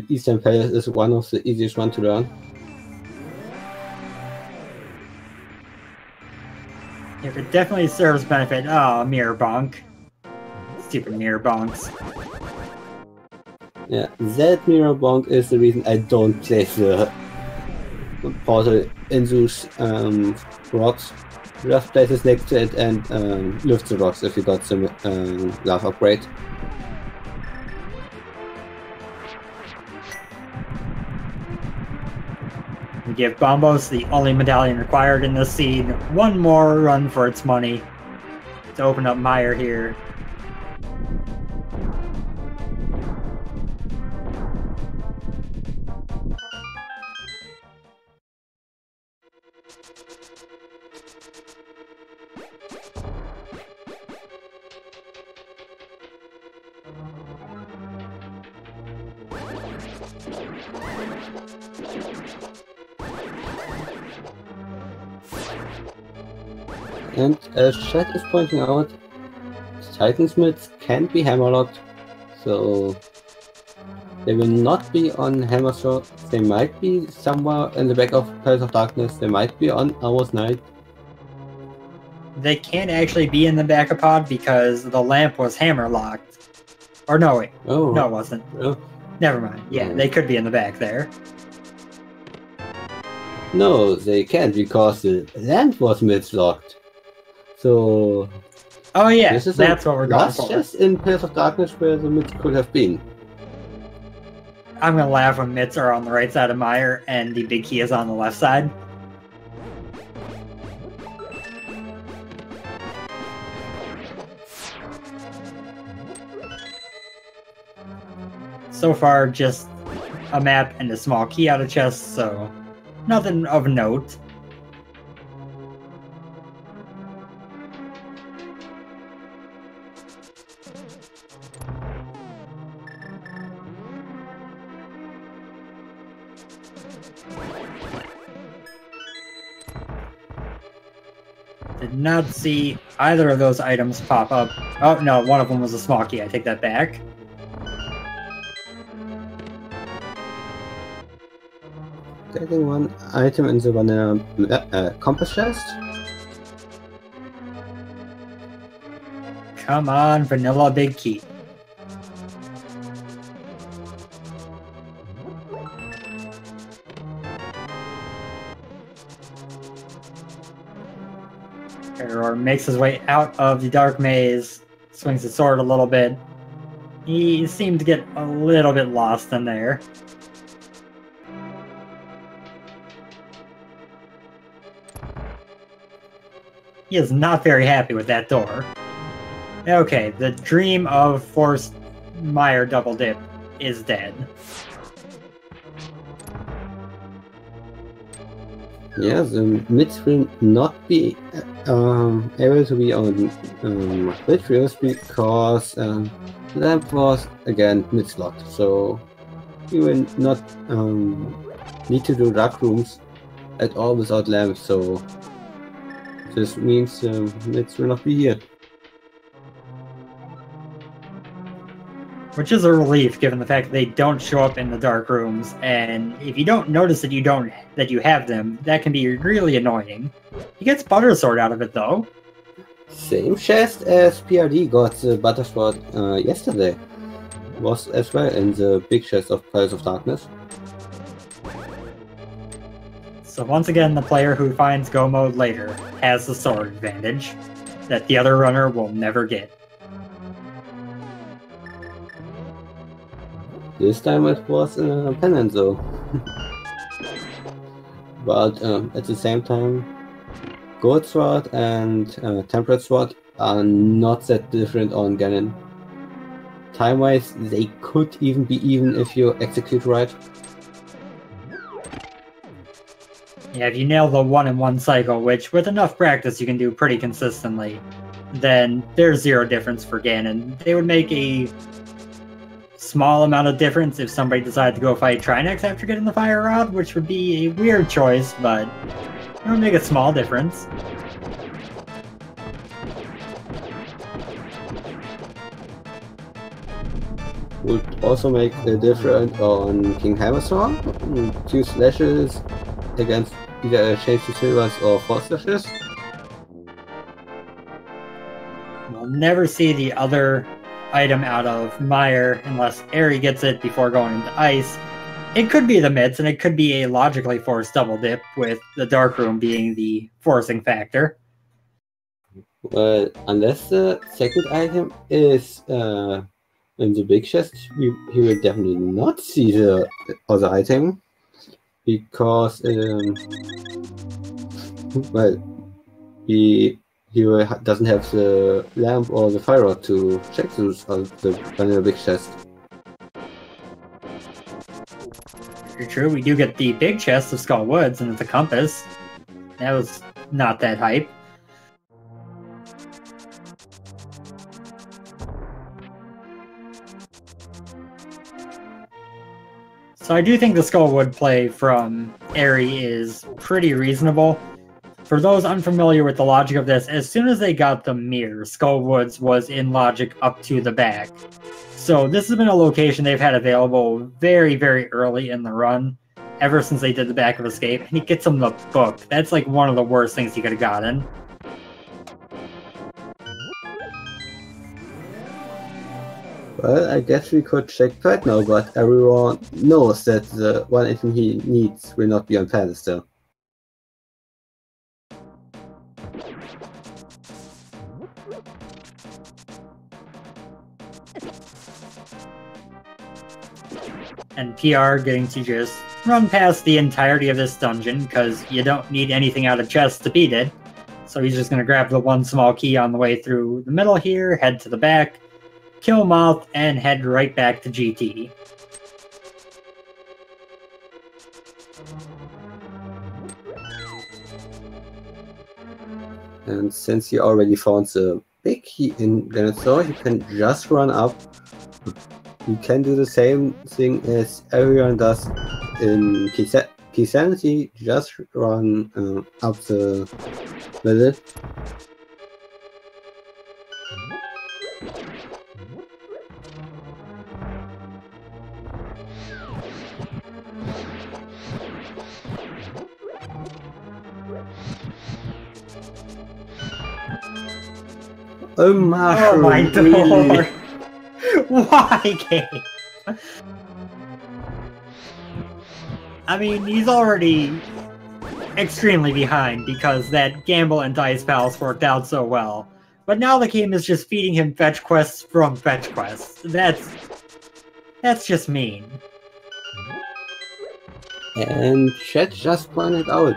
S2: Eastern Palace is one of the easiest ones to learn.
S1: It definitely serves benefit. Oh, mirror bonk. Stupid mirror bonks.
S2: Yeah, that mirror bonk is the reason I don't place the portal in those rocks. Just place it next to it and lift the rocks if you got some love upgrade.
S1: We give Bombos, the only medallion required in this scene, one more run for its money to open up Meyer here.
S2: And as Chat is pointing out, Titan's mitts can be hammerlocked, so they will not be on Hammer Sword. They might be somewhere in the back of Palace of Darkness, they might be on Hour's Night.
S1: They can't actually be in the back of Pod because the lamp was hammer locked. Or no, wait.
S2: Oh.
S1: No, it wasn't.
S2: Oh.
S1: Never mind. Yeah, they could be in the back there.
S2: No, they can't because the lamp was mid-locked. So...
S1: Oh yeah, that's what we're going for.
S2: Just in Palace of Darkness where the mitts could have been.
S1: I'm gonna laugh when mitts are on the right side of Meyer and the big key is on the left side. So far, just a map and a small key out of chest, so nothing of note. Did not see either of those items pop up. Oh no, one of them was a small key. I take that back.
S2: Getting one item in the vanilla compass chest.
S1: Come on, vanilla big key. Error makes his way out of the dark maze, swings his sword a little bit. He seemed to get a little bit lost in there. He is not very happy with that door. Okay, the dream of forced Meyer double dip is dead.
S2: Yeah, the mids will not be able to be on mid reels because lamp was again mid slot, so we will not need to do dark rooms at all without lamp. So this means mids will not be here.
S1: Which is a relief, given the fact that they don't show up in the dark rooms, and if you don't notice that you have them, that can be really annoying. He gets Butter Sword out of it, though.
S2: Same chest as PRD got the Butter Sword yesterday. Was as well in the big chest of Pillars of Darkness.
S1: So once again, the player who finds Go Mode later has the sword advantage that the other runner will never get.
S2: This time it was a pennant though. But at the same time, Gold Sword and Temperate Sword are not that different on Ganon. Time-wise, they could even be even if you execute right.
S1: Yeah, if you nail the 1-in-1 cycle, which with enough practice you can do pretty consistently, then there's zero difference for Ganon. They would make a small amount of difference if somebody decided to go fight Trinex after getting the Fire Rod, which would be a weird choice, but it would make a small difference.
S2: Would also make a difference on King Hammerstone. 2 slashes against either Shades to Silvers or 4 slashes.
S1: We'll never see the other item out of Meyer unless Aerie gets it before going into Ice. It could be the mids, and it could be a logically forced double dip, with the Dark Room being the forcing factor.
S2: Well, unless the second item is in the big chest, he will definitely not see the other item, because well, he doesn't have the lamp or the fire rod to check those the vanilla big chest.
S1: Very true, we do get the big chest of Skull Woods, and it's a compass. That was not that hype. So I do think the Skullwood play from Aerie is pretty reasonable. For those unfamiliar with the logic of this, as soon as they got the mirror, Skullwoods was in logic up to the back. So this has been a location they've had available very, very early in the run, ever since they did the Back of Escape, and he gets them the book. That's like one of the worst things he could have gotten.
S2: Well, I guess we could check right now, but everyone knows that the one item he needs will not be on pedestal.
S1: And PR getting to just run past the entirety of this dungeon, because you don't need anything out of chests to beat it. So he's just going to grab the one small key on the way through the middle here, head to the back, kill Moth, and head right back to GT.
S2: And since he already found the big key in Venezuela, he can just run up. He can do the same thing as everyone does in key 70, just run up the middle. A mushroom,
S1: Oh my
S2: really?
S1: lord! Why, Gabe? I mean, he's already extremely behind because that gamble and dice palace worked out so well. But now the game is just feeding him fetch quests from fetch quests. That's just mean.
S2: And chat just pointed out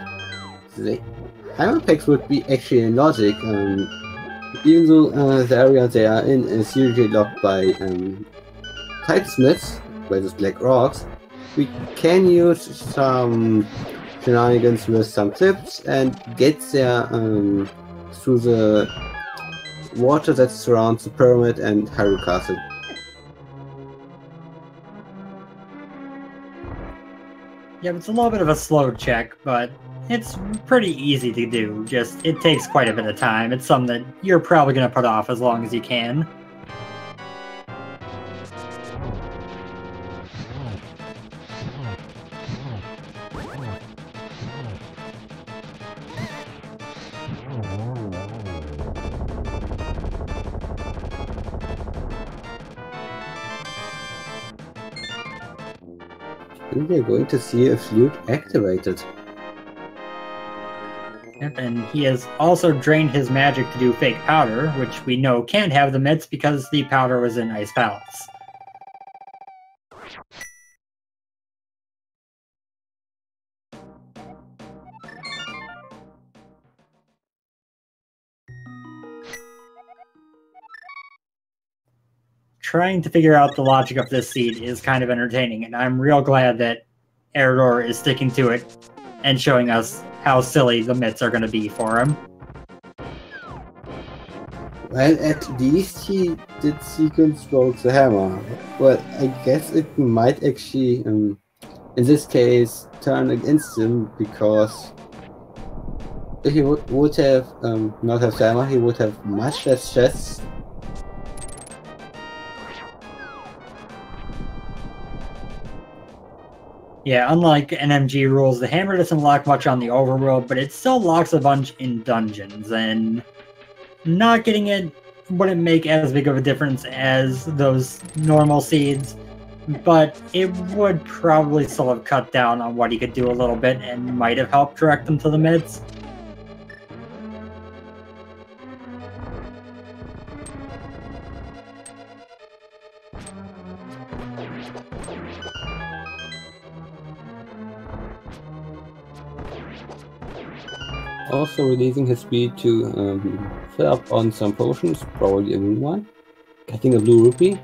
S2: the hammer packs would be actually in logic, even though the area they are in is usually locked by typesmiths, by those black rocks. We can use some shenanigans with some clips and get there through the water that surrounds the pyramid and Hyrule Castle.
S1: Yeah, it's a little bit of a slow check, but it's pretty easy to do. Just, it takes quite a bit of time. It's something that you're probably going to put off as long as you can.
S2: And we're going to see a flute activated.
S1: Yep, and he has also drained his magic to do fake powder, which we know can't have the mitts because the powder was in Ice Palace. Trying to figure out the logic of this seed is kind of entertaining, and I'm real glad that Eridor is sticking to it and showing us how silly the mitts are going to be for him.
S2: Well, at least he did sequence both the hammer. Well, I guess it might actually, in this case, turn against him, because if he would have not have the hammer, he would have much less chests.
S1: Yeah, unlike NMG rules, the hammer doesn't lock much on the overworld, but it still locks a bunch in dungeons, and not getting it wouldn't make as big of a difference as those normal seeds, but it would probably still have cut down on what he could do a little bit and might have helped direct him to the mids.
S2: Also releasing his speed to fill up on some potions, probably a new one. Getting a blue rupee.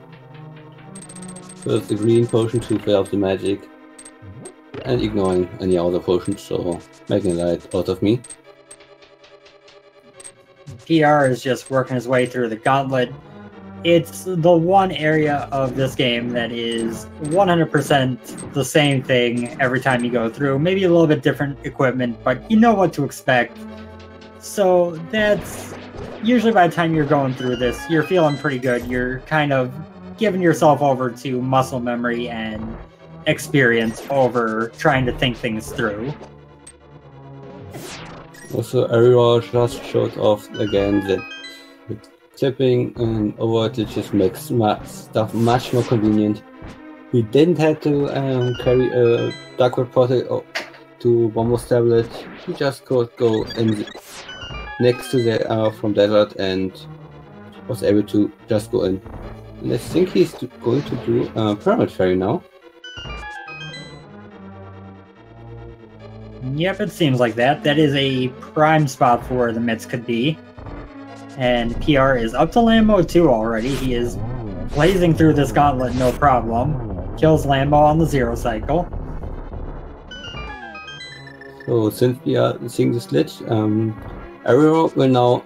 S2: First the green potion to fill up the magic. And ignoring any other potions, so making a light out of me.
S1: PR is just working his way through the gauntlet. It's the one area of this game that is 100% the same thing every time you go through. Maybe a little bit different equipment, but you know what to expect. So that's usually by the time you're going through this, you're feeling pretty good. You're kind of giving yourself over to muscle memory and experience over trying to think things through.
S2: Also, Ariel just showed off again that clipping and overage just makes stuff much more convenient. We didn't have to carry a Darkwood portal to Bombo's tablet. We just could go in next to the from Desert and was able to just go in. And I think he's going to do Pyramid Fairy now.
S1: Yep, it seems like that. That is a prime spot for where the mitts could be. And PR is up to Lambo 2 already. He is blazing through this gauntlet no problem. Kills Lambo on the 0 cycle.
S2: So since we are seeing this glitch, Ariel will now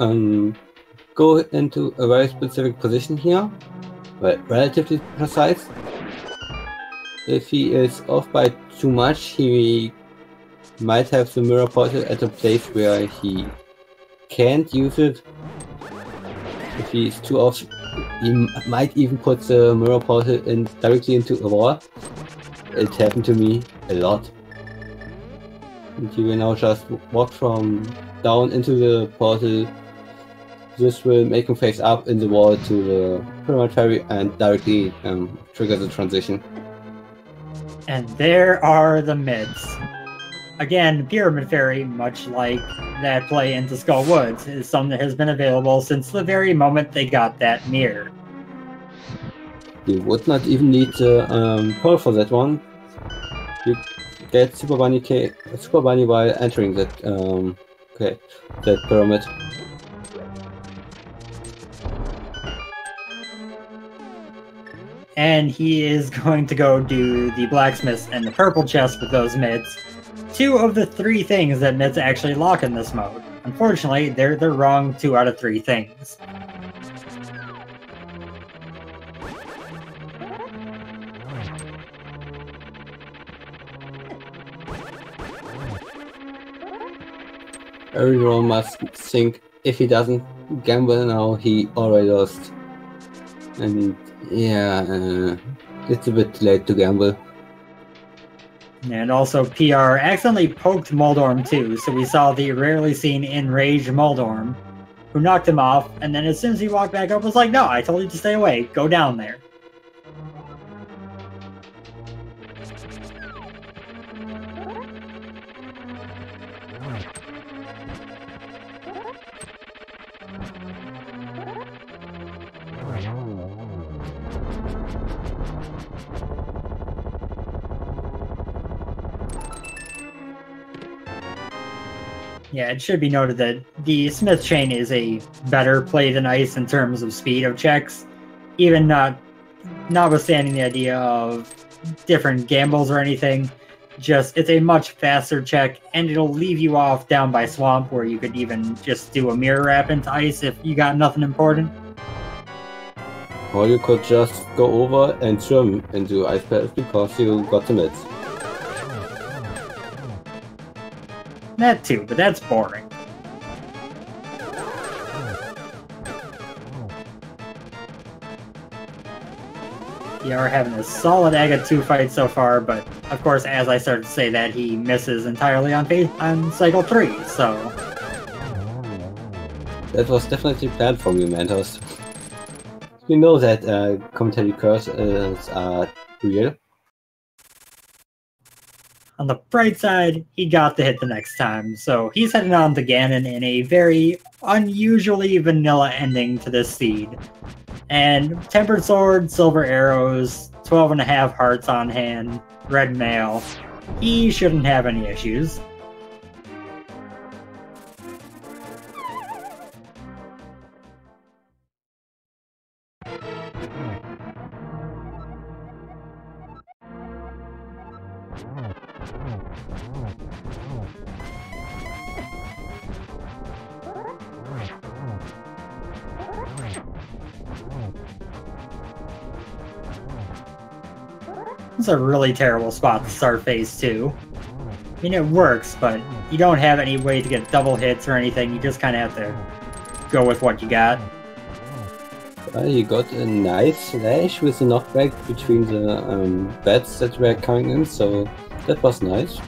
S2: go into a very specific position here, but relatively precise. If he is off by too much, he might have the mirror portal at a place where he can't use it. If he's too off, he might even put the mirror portal in directly into a wall. It happened to me a lot. And you will now just walk from down into the portal. This will make him face up in the wall to the Pyramid Fairy and directly trigger the transition.
S1: And there are the mids. Again, Pyramid Fairy, much like that play into Skull Woods, is something that has been available since the very moment they got that mirror.
S2: You would not even need the pearl for that one. You get Super Bunny while entering that that pyramid.
S1: And he is going to go do the blacksmith and the purple chest with those mids. 2 of the 3 things that mids actually lock in this mode. Unfortunately, they're the wrong 2 out of 3 things.
S2: Everyone must think if he doesn't gamble now, he already lost. And yeah, it's a bit late to gamble.
S1: And also, PR accidentally poked Moldorm too, so we saw the rarely seen enraged Moldorm, who knocked him off, and then as soon as he walked back up, was like, no, I told you to stay away, go down there. Yeah, it should be noted that the Smith chain is a better play than Ice in terms of speed of checks, even notwithstanding the idea of different gambles or anything. Just, it's a much faster check, and it'll leave you off down by Swamp, where you could even just do a mirror wrap into Ice if you got nothing important.
S2: Or you could just go over and swim into Ice Path because you got the mids.
S1: That too, but that's boring. We are having a solid Aga 2 fight so far, but of course, as I started to say that, he misses entirely on cycle 3, so...
S2: That was definitely bad from you, Mentos. You know that commentary curses are real.
S1: On the bright side, he got the hit the next time, so he's heading on to Ganon in a very unusually vanilla ending to this seed. And Tempered Sword, Silver Arrows, 12.5 hearts on hand, Red Mail. He shouldn't have any issues. It's a really terrible spot to start phase 2. I mean, it works, but you don't have any way to get double hits or anything. You just kind of have to go with what you got.
S2: You got a nice slash with a knockback between the bats that were coming in, so that was nice.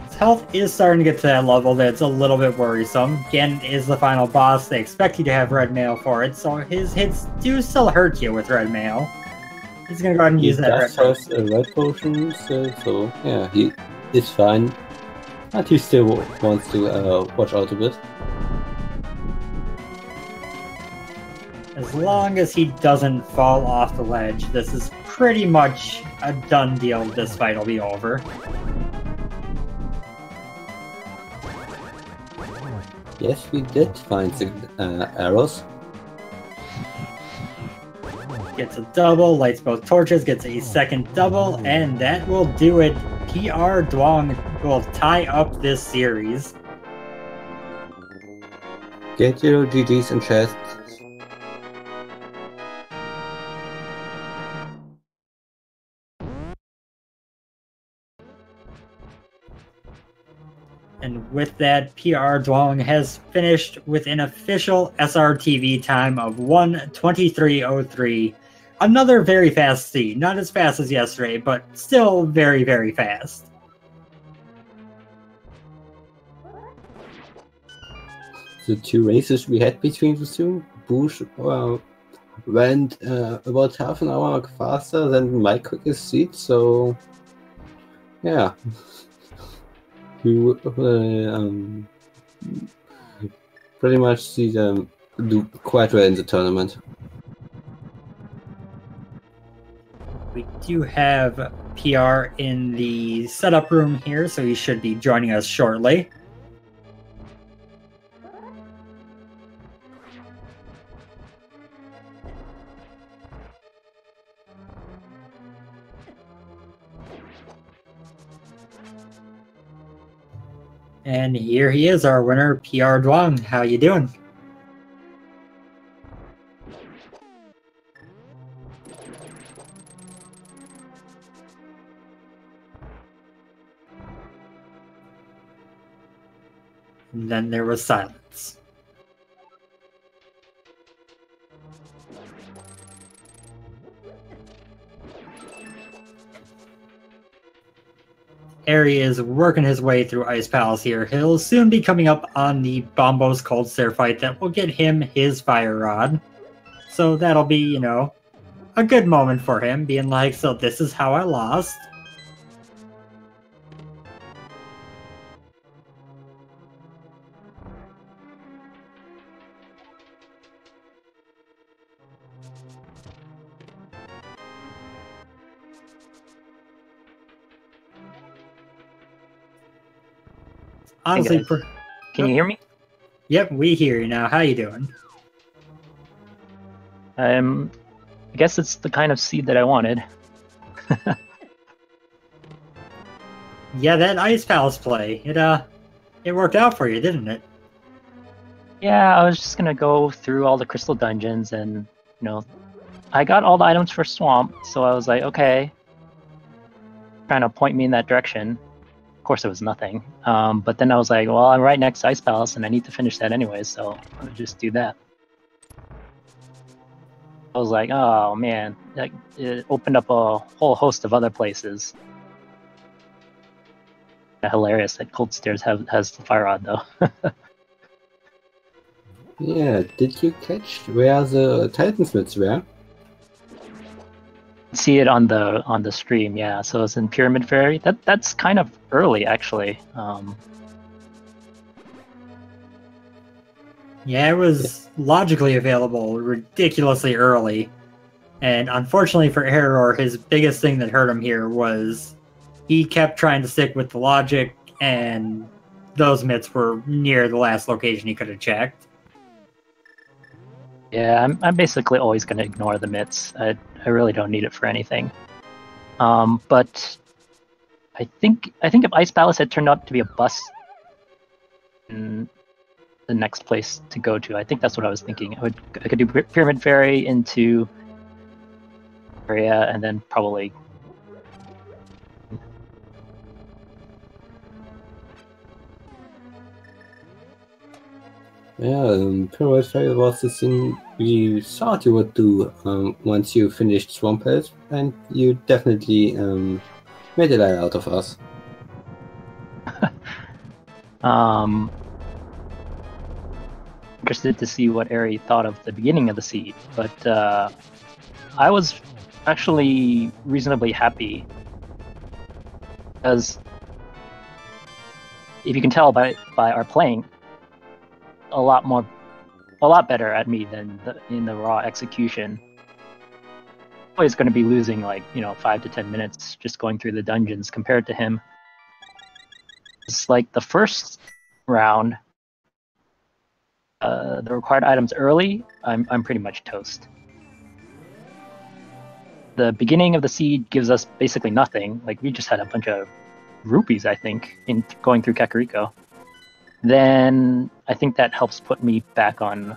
S1: His health is starting to get to that level that's a little bit worrisome. Ganon is the final boss. They expect you to have red mail for it, so his hits do still hurt you with red mail. He's gonna go ahead and use that red potion.
S2: He does have a red potion, so yeah, he is fine. But he still wants to watch out a bit.
S1: As long as he doesn't fall off the ledge, this is pretty much a done deal. This fight will be over.
S2: Yes, we did find the arrows.
S1: Gets a double, lights both torches, gets a second double, and that will do it. PR Dwong will tie up this series.
S2: Get your GGs in chat.
S1: And with that, PR Dwong has finished with an official SRTV time of 1:23:03. Another very fast seed. Not as fast as yesterday, but still very, very fast.
S2: The two races we had between the two, Bush went about half an hour faster than my quickest seat, so yeah. You pretty much see them do quite well in the tournament.
S1: We do have PR in the setup room here, so he should be joining us shortly. And here he is, our winner, PR Duong. How you doing? And then there was silence. Ari is working his way through Ice Palace here. He'll soon be coming up on the Bombos Cold Stare fight that will get him his Fire Rod. So that'll be, you know, a good moment for him, being like, so this is how I lost. Honestly,
S3: Hey can you hear me?
S1: Yep, we hear you now. How you doing?
S3: I guess it's the kind of seed that I wanted.
S1: Yeah, that Ice Palace play, it worked out for you, didn't it?
S3: Yeah, I was just gonna go through all the crystal dungeons and, you know, I got all the items for Swamp, so I was like, okay, trying to point me in that direction. Of course, it was nothing. But then I was like, well, I'm right next to Ice Palace, and I need to finish that anyway, so I'll just do that. I was like, oh man, it opened up a whole host of other places. Hilarious that Cold Stairs has the Fire Rod, though.
S2: Yeah, did you catch where the Titansmiths were?
S3: See it on the stream, yeah. So it's in Pyramid Fairy. That's kind of early, actually.
S1: Yeah, it was logically available ridiculously early. And unfortunately for Error, his biggest thing that hurt him here was he kept trying to stick with the logic, and those myths were near the last location he could have checked.
S3: Yeah, I'm basically always going to ignore the myths. I really don't need it for anything. But I think if Ice Palace had turned out to be a bus in the next place to go to, I think that's what I was thinking. I could do Pyramid Fairy into area, and then probably.
S2: Yeah, Pyramid Fairy was the thing we thought you would do once you finished Swamp Head, and you definitely made a lie out of us.
S3: Interested to see what Ari thought of the beginning of the seed, but I was actually reasonably happy, because if you can tell by our playing, a lot better at me than in the raw execution. Always going to be losing like 5 to 10 minutes just going through the dungeons compared to him. It's like the first round, the required items early, I'm pretty much toast. The beginning of the seed gives us basically nothing. Like, we just had a bunch of rupees, I think, in going through Kakariko. Then I think that helps put me back on.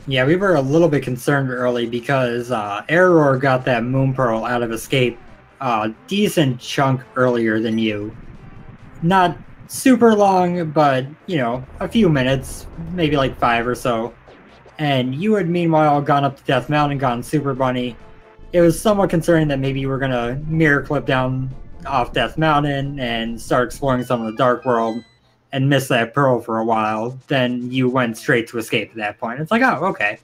S1: Yeah, we were a little bit concerned early because Error got that Moon Pearl out of Escape a decent chunk earlier than you. Not super long, but, you know, a few minutes, maybe like 5 or so. And you had meanwhile gone up to Death Mountain, gone Super Bunny. It was somewhat concerning that maybe you were going to mirror clip down off Death Mountain and start exploring some of the Dark World and miss that pearl for a while. Then you went straight to Escape at that point. It's like, oh, okay.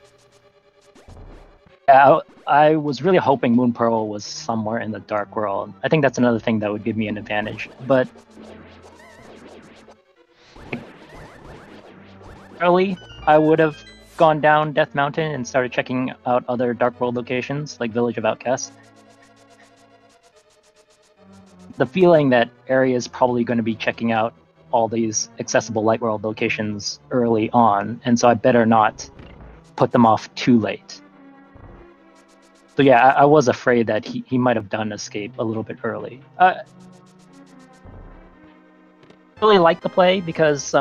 S3: Yeah, I was really hoping Moon Pearl was somewhere in the Dark World. I think that's another thing that would give me an advantage. But early, I would have gone down Death Mountain and started checking out other Dark World locations, like Village of Outcasts. The feeling that Area is probably going to be checking out all these accessible Light World locations early on, and so I better not put them off too late. So yeah, I was afraid that he might have done Escape a little bit early. I really liked the play because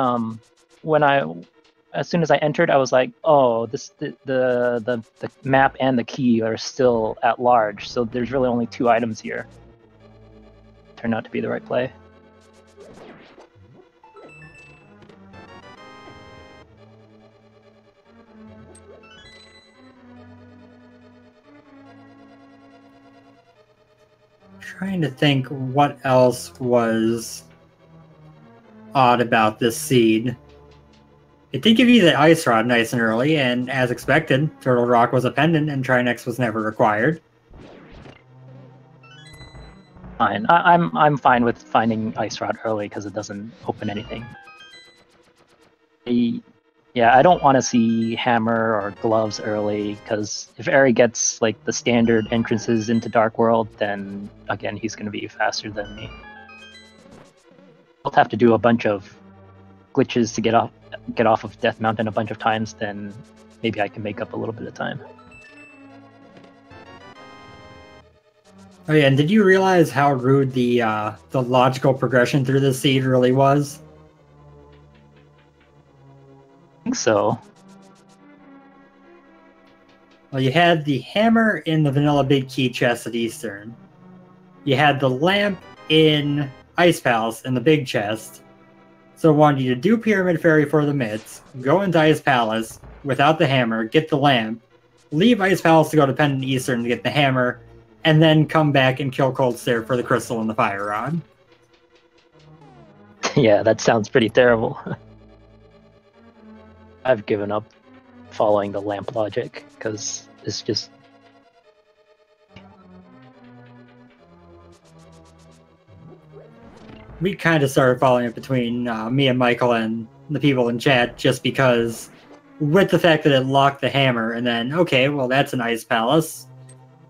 S3: as soon as I entered, I was like, oh, the map and the key are still at large, so there's really only 2 items here. Turned out to be the right play.
S1: Trying to think what else was odd about this seed. It did give you the Ice Rod nice and early, and as expected, Turtle Rock was a pendant and Trinex was never required.
S3: Fine. I'm fine with finding Ice Rod early because it doesn't open anything. Yeah, I don't want to see Hammer or Gloves early because if Eri gets like the standard entrances into Dark World, then again he's going to be faster than me. I'll have to do a bunch of glitches to get off of Death Mountain a bunch of times, then maybe I can make up a little bit of time.
S1: Oh yeah, and did you realize how rude the logical progression through this seed really was?
S3: I think so.
S1: Well, you had the hammer in the vanilla big key chest at Eastern. You had the lamp in Ice Palace in the big chest. So I wanted you to do Pyramid Fairy for the mitts, go into Ice Palace without the hammer, get the lamp, leave Ice Palace to go to Pendant Eastern to get the hammer, and then come back and kill Cold Stare for the crystal and the fire rod.
S3: Yeah, that sounds pretty terrible. I've given up following the lamp logic because it's just...
S1: We kind of started following it between me and Michael and the people in chat just because with the fact that it locked the hammer and then, okay, well, that's an Ice Palace.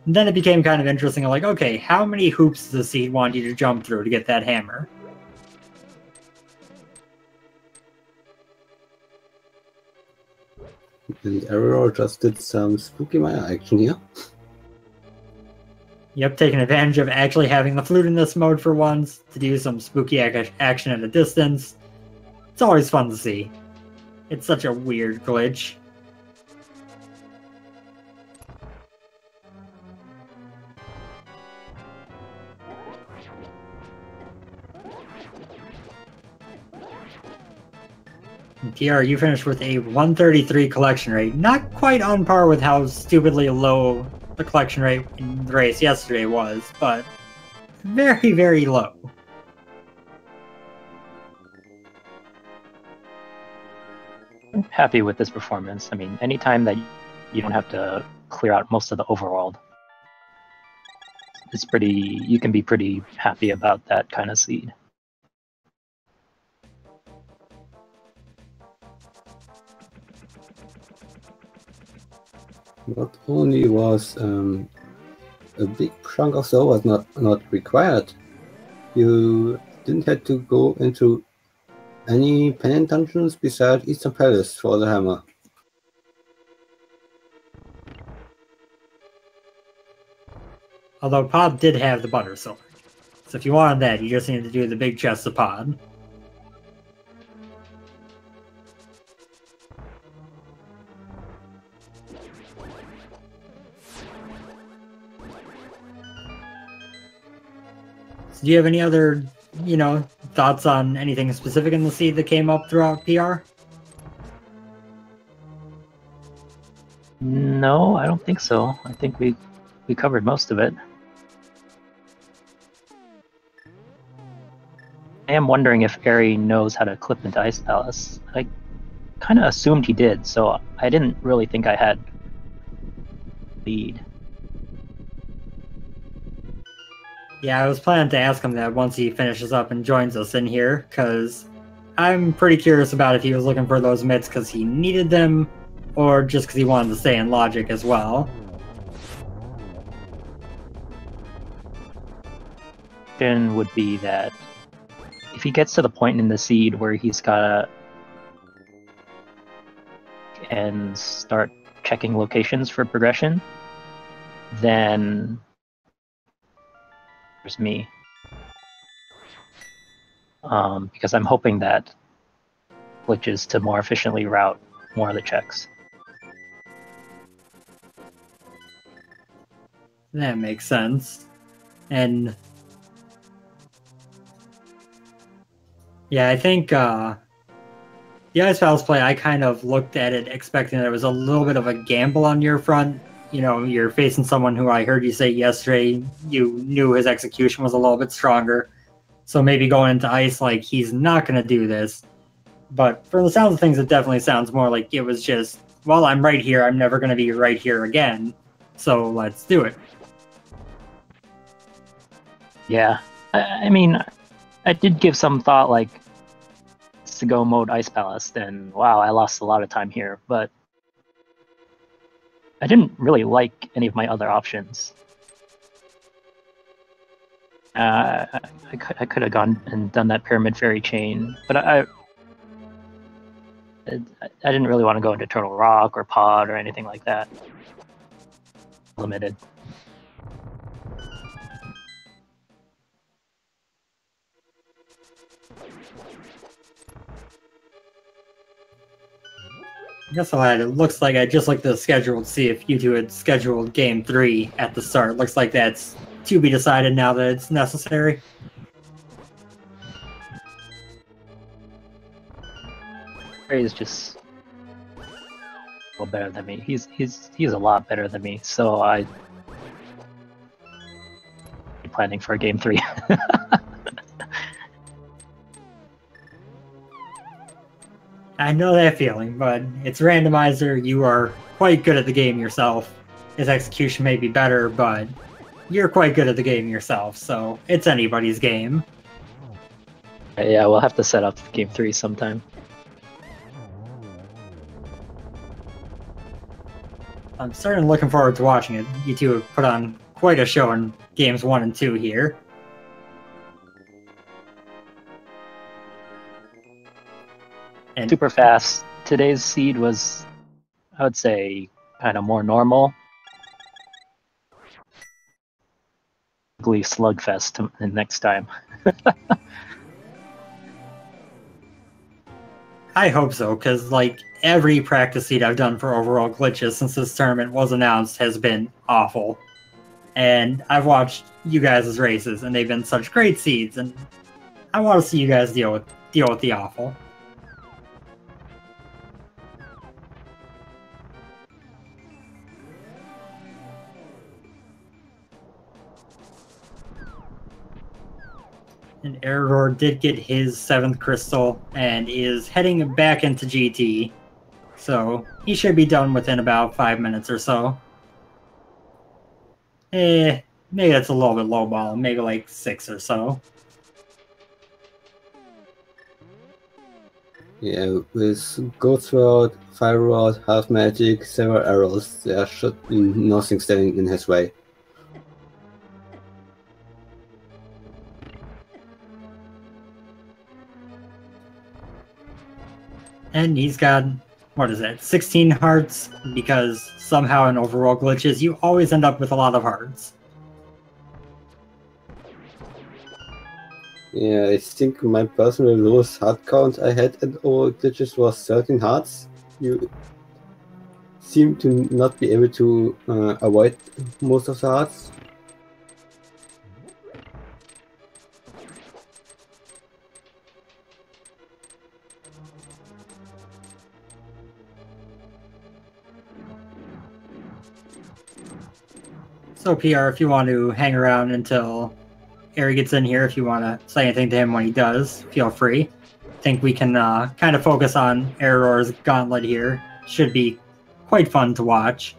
S1: And then it became kind of interesting, like, okay, how many hoops does the seed want you to jump through to get that hammer?
S2: And Arrow just did some spooky Maya action here.
S1: Yep, taking advantage of actually having the flute in this mode for once to do some spooky action at a distance. It's always fun to see. It's such a weird glitch. TR, you finished with a 133 collection rate. Not quite on par with how stupidly low the collection rate in the race yesterday was, but very, very low.
S3: I'm happy with this performance. I mean, anytime that you don't have to clear out most of the overworld, it's pretty. You can be pretty happy about that kind of seed.
S2: Not only was a big chunk of the was not required, you didn't have to go into any pendant dungeons besides Eastern Palace for the hammer.
S1: Although Pod did have the butter sword. So if you wanted that, you just needed to do the big chest of Pod. So do you have any other, thoughts on anything specific in the seed that came up throughout PR?
S3: No, I don't think so. I think we covered most of it. I am wondering if Gary knows how to clip into Ice Palace. I kind of assumed he did, so I didn't really think I had lead.
S1: Yeah, I was planning to ask him that once he finishes up and joins us in here, because I'm pretty curious about if he was looking for those mitts because he needed them, or just because he wanted to stay in logic as well.
S3: Would be that if he gets to the point in the seed where he's gotta and start checking locations for progression, then there's me. Because I'm hoping that glitches to more efficiently route more of the checks.
S1: That makes sense. And yeah, I think the Ice Palace play, I kind of looked at it expecting that it was a little bit of a gamble on your front. You're facing someone who I heard you say yesterday you knew his execution was a little bit stronger. So maybe going into Ice, like, he's not going to do this. But from the sounds of things, it definitely sounds more like it was just, well, I'm right here, I'm never going to be right here again. So let's do it.
S3: Yeah. I mean, I did give some thought, like, to go mode Ice Palace, then wow, I lost a lot of time here, but I didn't really like any of my other options. I could have gone and done that Pyramid Fairy chain, but I didn't really want to go into Turtle Rock or Pod or anything like that. Limited.
S1: I guess it looks like I just looked at the schedule to see if you two had scheduled Game 3 at the start. Looks like that's to be decided now that it's necessary.
S3: Ray is just a little better than me. He's a lot better than me, so I'm planning for Game 3.
S1: I know that feeling, but it's randomizer. You are quite good at the game yourself. His execution may be better, but you're quite good at the game yourself, so it's anybody's game.
S3: Yeah, we'll have to set up Game 3 sometime.
S1: I'm certainly looking forward to watching it. You two have put on quite a show in Games 1 and 2 here. And
S3: Super fast. Today's seed was, I would say, kind of more normal. Ugly slugfest next time.
S1: I hope so, because like every practice seed I've done for overall glitches since this tournament was announced has been awful. And I've watched you guys' races, and they've been such great seeds, and I want to see you guys deal with the awful. And Error did get his 7th crystal and is heading back into GT. So he should be done within about 5 minutes or so. Maybe that's a little bit lowball, maybe like 6 or so.
S2: Yeah, with Gold Sword, Fire Rod, Half Magic, several arrows, there should be nothing standing in his way.
S1: And he's got, 16 hearts, because somehow in overall glitches, you always end up with a lot of hearts.
S2: Yeah, I think my personal lowest heart count I had at all glitches was 13 hearts. You seem to not be able to avoid most of the hearts.
S1: So PR, if you want to hang around until Harry gets in here, if you want to say anything to him when he does, feel free. I think we can kind of focus on Error's Gauntlet here. Should be quite fun to watch.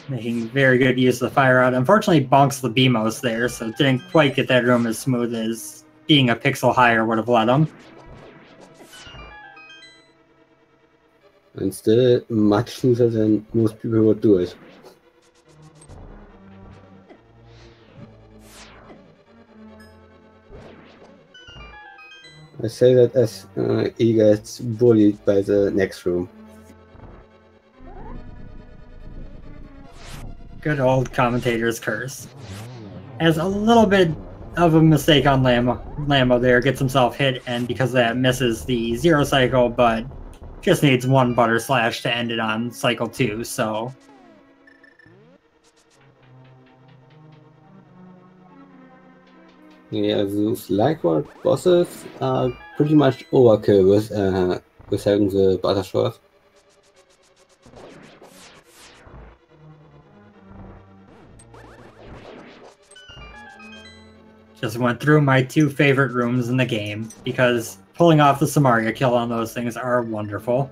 S1: Making very good use of the fire rod. Unfortunately, bonks the BMOS there, so didn't quite get that room as smooth as being a pixel higher would have let him.
S2: And still much smoother than most people would do it. I say that as he gets bullied by the next room.
S1: Good old commentator's curse. Has a little bit of a mistake on Lambo there, gets himself hit, and because of that misses the 0 cycle, but just needs one butter slash to end it on cycle 2, so.
S2: Yeah, those Lightward bosses are pretty much overkill with having the butter shot.
S1: Just went through my 2 favorite rooms in the game, because pulling off the Samaria kill on those things are wonderful.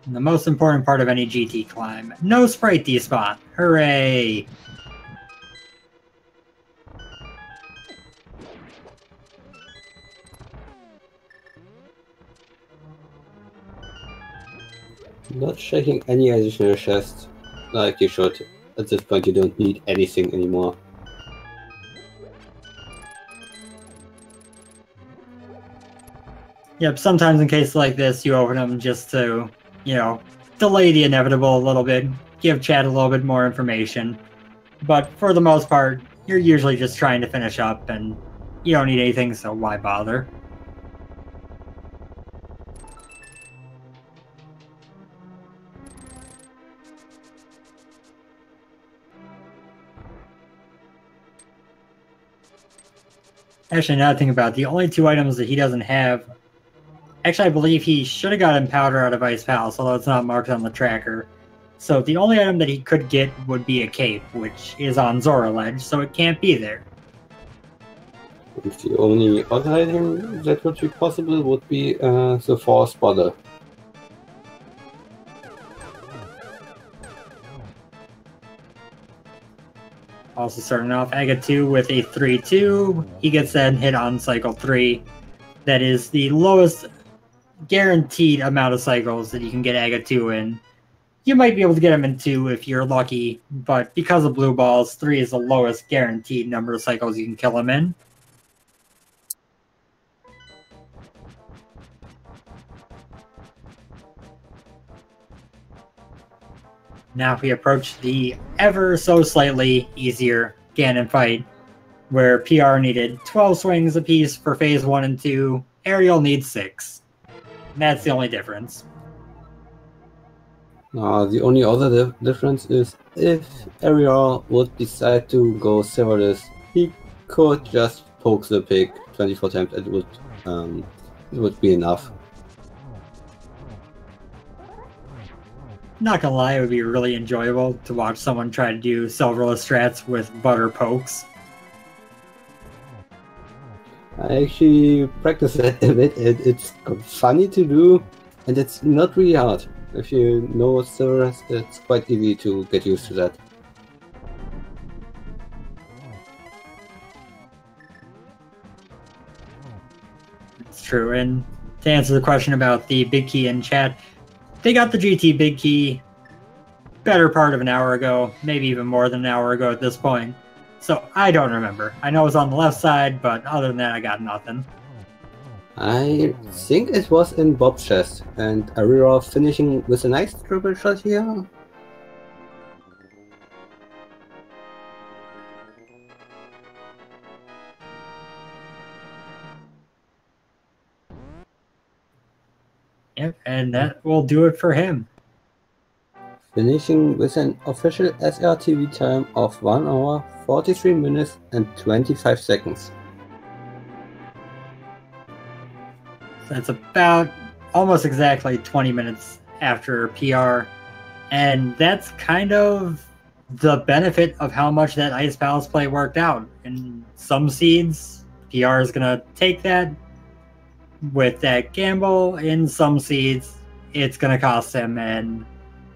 S1: And the most important part of any GT climb, no sprite despawn. Hooray!
S2: Not checking any additional chests like you should. At this point you don't need anything anymore.
S1: Yep, sometimes in cases like this you open them just to, you know, delay the inevitable a little bit, give chat a little bit more information. But for the most part, you're usually just trying to finish up and you don't need anything, so why bother? Actually, now that I think about it, the only 2 items that he doesn't have... Actually, I believe he should have gotten powder out of Ice Palace, although it's not marked on the tracker. So the only item that he could get would be a cape, which is on Zora Ledge, so it can't be there.
S2: The only other item that would be possible would be the Force Spotter.
S1: Also starting off Aga 2 with a 3-2. He gets that hit on cycle 3. That is the lowest guaranteed amount of cycles that you can get Aga 2 in. You might be able to get him in 2 if you're lucky, but because of blue balls, 3 is the lowest guaranteed number of cycles you can kill him in. Now we approach the ever so slightly easier Ganon fight, where PR needed 12 swings apiece for phase 1 and 2, Ariel needs 6. And that's the only difference.
S2: The only other difference is if Ariel would decide to go serverless, he could just poke the pig 24 times and it would be enough.
S1: Not gonna lie, it would be really enjoyable to watch someone try to do serverless strats with butter pokes.
S2: I actually practice that a bit, and it's funny to do, and it's not really hard. If you know serverless, it's quite easy to get used to that.
S1: It's true, and to answer the question about the big key in chat, they got the GT big key better part of an hour ago, maybe even more than an hour ago at this point. So I don't remember. I know it was on the left side, but other than that, I got nothing.
S2: I think it was in Bob's chest, and Arira finishing with a nice triple shot here.
S1: Yep, and that will do it for him.
S2: Finishing with an official SRTV time of 1 hour, 43 minutes and 25 seconds.
S1: That's about almost exactly 20 minutes after PR. And that's kind of the benefit of how much that Ice Palace play worked out. In some seeds, PR is going to take that with that gamble. In some seeds, it's going to cost him, and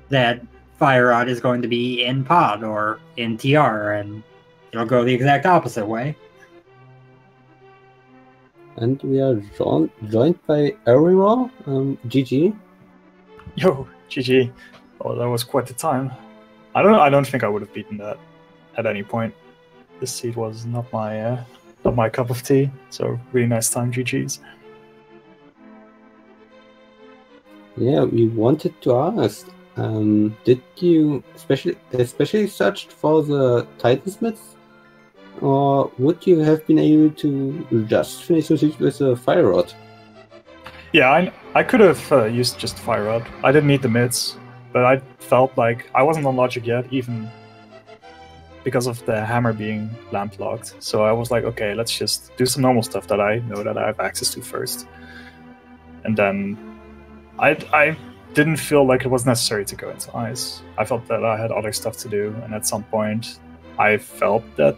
S1: that Fire Rod is going to be in pod or in TR, and it'll go the exact opposite way.
S2: And we are joined by Arira. GG.
S4: Yo, GG. Oh, that was quite the time. I don't think I would have beaten that at any point. This seed was not my cup of tea. So really nice time, GG's.
S2: Yeah, we wanted to ask, did you especially searched for the Titansmiths, or would you have been able to just finish the seed with a Fire Rod?
S4: Yeah, I could have used just Fire Rod. I didn't need the mids, but I felt like I wasn't on logic yet, even because of the hammer being lamp locked. So I was like, okay, let's just do some normal stuff that I know that I have access to first. And then I didn't feel like it was necessary to go into ice. I felt that I had other stuff to do, and at some point I felt that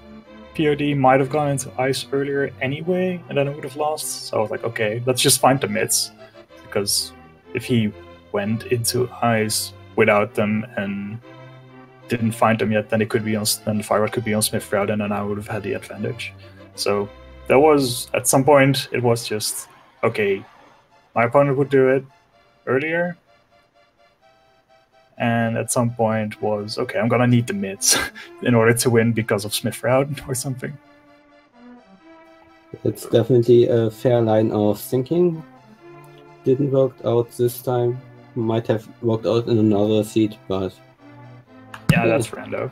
S4: POD might have gone into ice earlier anyway, and then I would have lost. So I was like, okay, let's just find the mids, because if he went into ice without them and didn't find them yet, then it could be on, then the Fire Rod could be on Smith Route, and then I would have had the advantage. So that was, at some point, it was just, okay, my opponent would do it earlier, and at some point was, okay, I'm gonna need the mids in order to win because of Smith Route or something.
S2: It's definitely a fair line of thinking. Didn't work out this time. Might have worked out in another seed, but
S4: yeah, that's rando.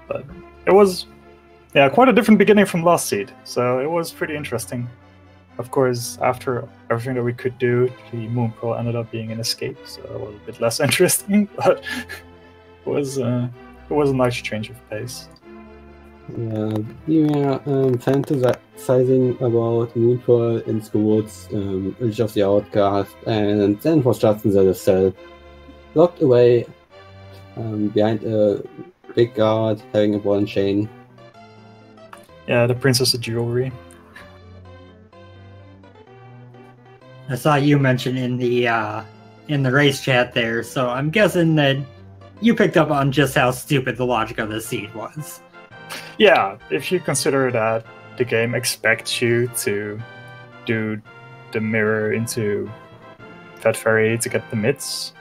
S4: But it was, yeah, quite a different beginning from last seed, so it was pretty interesting. Of course, after everything that we could do, the Moon Pearl ended up being an escape, so it was a bit less interesting, but it was a nice change of pace.
S2: yeah, we were fantasizing about Moon Pearl in Schools, Age of the Outcast, and then it was just in the cell, locked away behind a big guard, having a ball and chain.
S4: Yeah, the Princess of Jewelry.
S1: I saw you mention in the race chat there, so I'm guessing that you picked up on just how stupid the logic of this seed was.
S4: Yeah, if you consider that the game expects you to do the mirror into Fat Fairy to get the mids,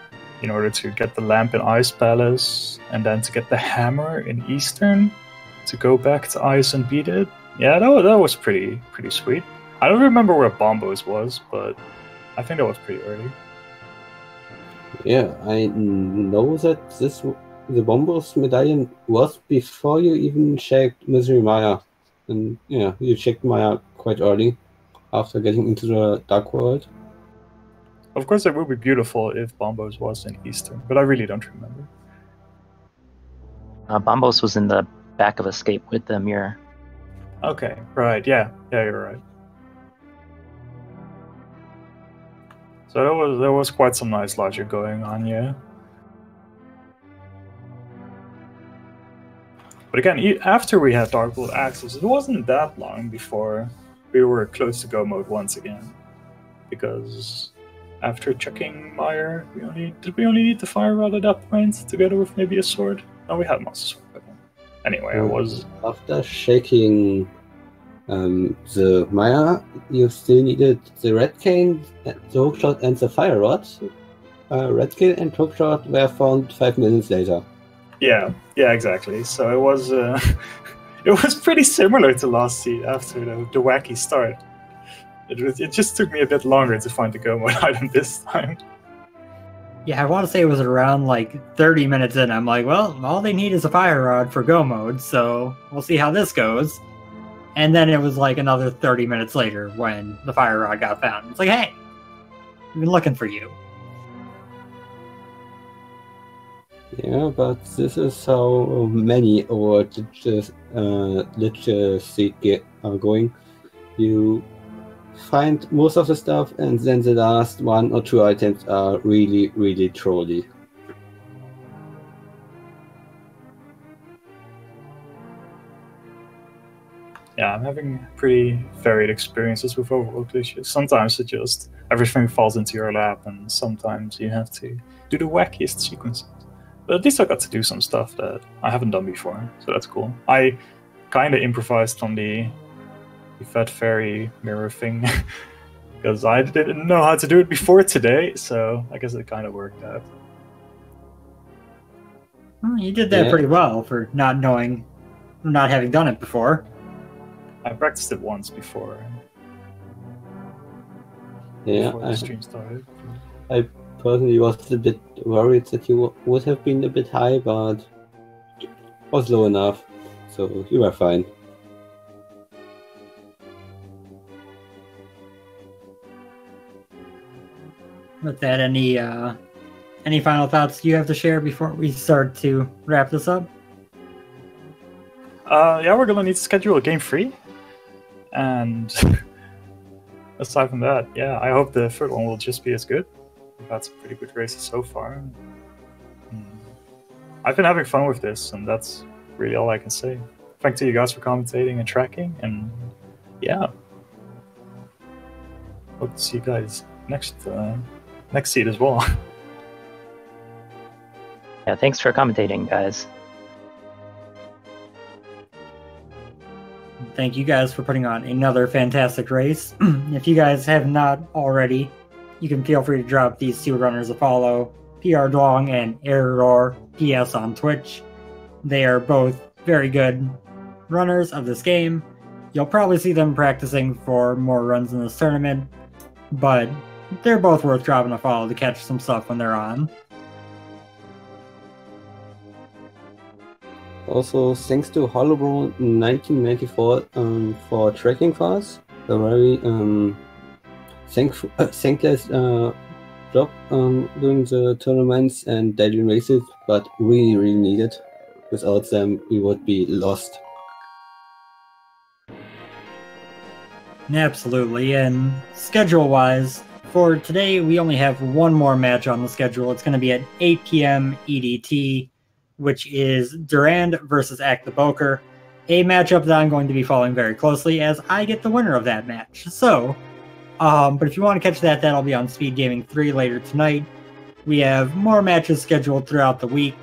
S4: in order to get the lamp in Ice Palace, and then to get the hammer in Eastern, to go back to Ice and beat it. Yeah, that was pretty sweet. I don't remember where Bombos was, but I think that was pretty early.
S2: Yeah, I know that the Bombos medallion was before you even checked Misery Maya. And yeah, you checked Maya quite early after getting into the Dark World.
S4: Of course, it would be beautiful if Bombos was in Eastern, but I really don't remember.
S3: Bombos was in the back of Escape with the mirror.
S4: Okay, right, yeah, you're right. So there was quite some nice logic going on, yeah. But again, after we had Dark World access, it wasn't that long before we were close to go mode once again. Because after checking Meyer, did we only need the Fire Rod at that point, together with maybe a sword? No, we had Monster Sword by then. Anyway, it was...
S2: After shaking The Maya, you still needed the red cane, the hookshot, and the fire rod. Red cane and hookshot were found 5 minutes later.
S4: Yeah, exactly. So it was it was pretty similar to last seed after the wacky start. It just took me a bit longer to find the go mode item this time.
S1: Yeah, I want to say it was around like 30 minutes in. I'm like, well, all they need is a fire rod for go mode, so we'll see how this goes. And then it was like another 30 minutes later when the fire rod got found. It's like, hey, we've been looking for you.
S2: Yeah, but this is how many or just seed are going. You find most of the stuff, and then the last 1 or 2 items are really, really trolly.
S4: Yeah, I'm having pretty varied experiences with Overworld glitches. Sometimes it just everything falls into your lap, and sometimes you have to do the wackiest sequences. But at least I got to do some stuff that I haven't done before, so that's cool. I kind of improvised on the Fat Fairy mirror thing because I didn't know how to do it before today, so I guess it kind of worked out.
S1: Well, you did that pretty well for not having done it before.
S4: I practiced it once before.
S2: Yeah,
S4: before the stream started.
S2: I personally was a bit worried that you would have been a bit high, but was low enough, so you were fine.
S1: With that, any final thoughts you have to share before we start to wrap this up?
S4: Yeah, we're gonna need to schedule a game 3, and aside from that, yeah, I hope the third one will just be as good. We've had some pretty good races so far. I've been having fun with this, and that's really all I can say. Thanks to you guys for commentating and tracking, and yeah, hope to see you guys next seed as well.
S3: Yeah, thanks for commentating, guys.
S1: Thank you guys for putting on another fantastic race. If you guys have not already, you can feel free to drop these 2 runners a follow, PR Dwong and Error PS on Twitch. They are both very good runners of this game. You'll probably see them practicing for more runs in this tournament, but they're both worth dropping a follow to catch some stuff when they're on.
S2: Also, thanks to Hollowbro 1994 for tracking for us. A very thankless job doing the tournaments and daily races, but really needed. Without them, we would be lost.
S1: Absolutely, and schedule-wise, for today we only have one more match on the schedule. It's going to be at 8 p.m. EDT, which is Durand versus Act the Boker, a matchup that I'm going to be following very closely as I get the winner of that match. So, but if you want to catch that, that'll be on Speed Gaming 3 later tonight. We have more matches scheduled throughout the week.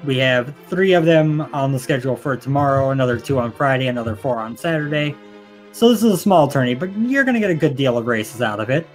S1: We have 3 of them on the schedule for tomorrow, another 2 on Friday, another 4 on Saturday. So this is a small tourney, but you're going to get a good deal of races out of it.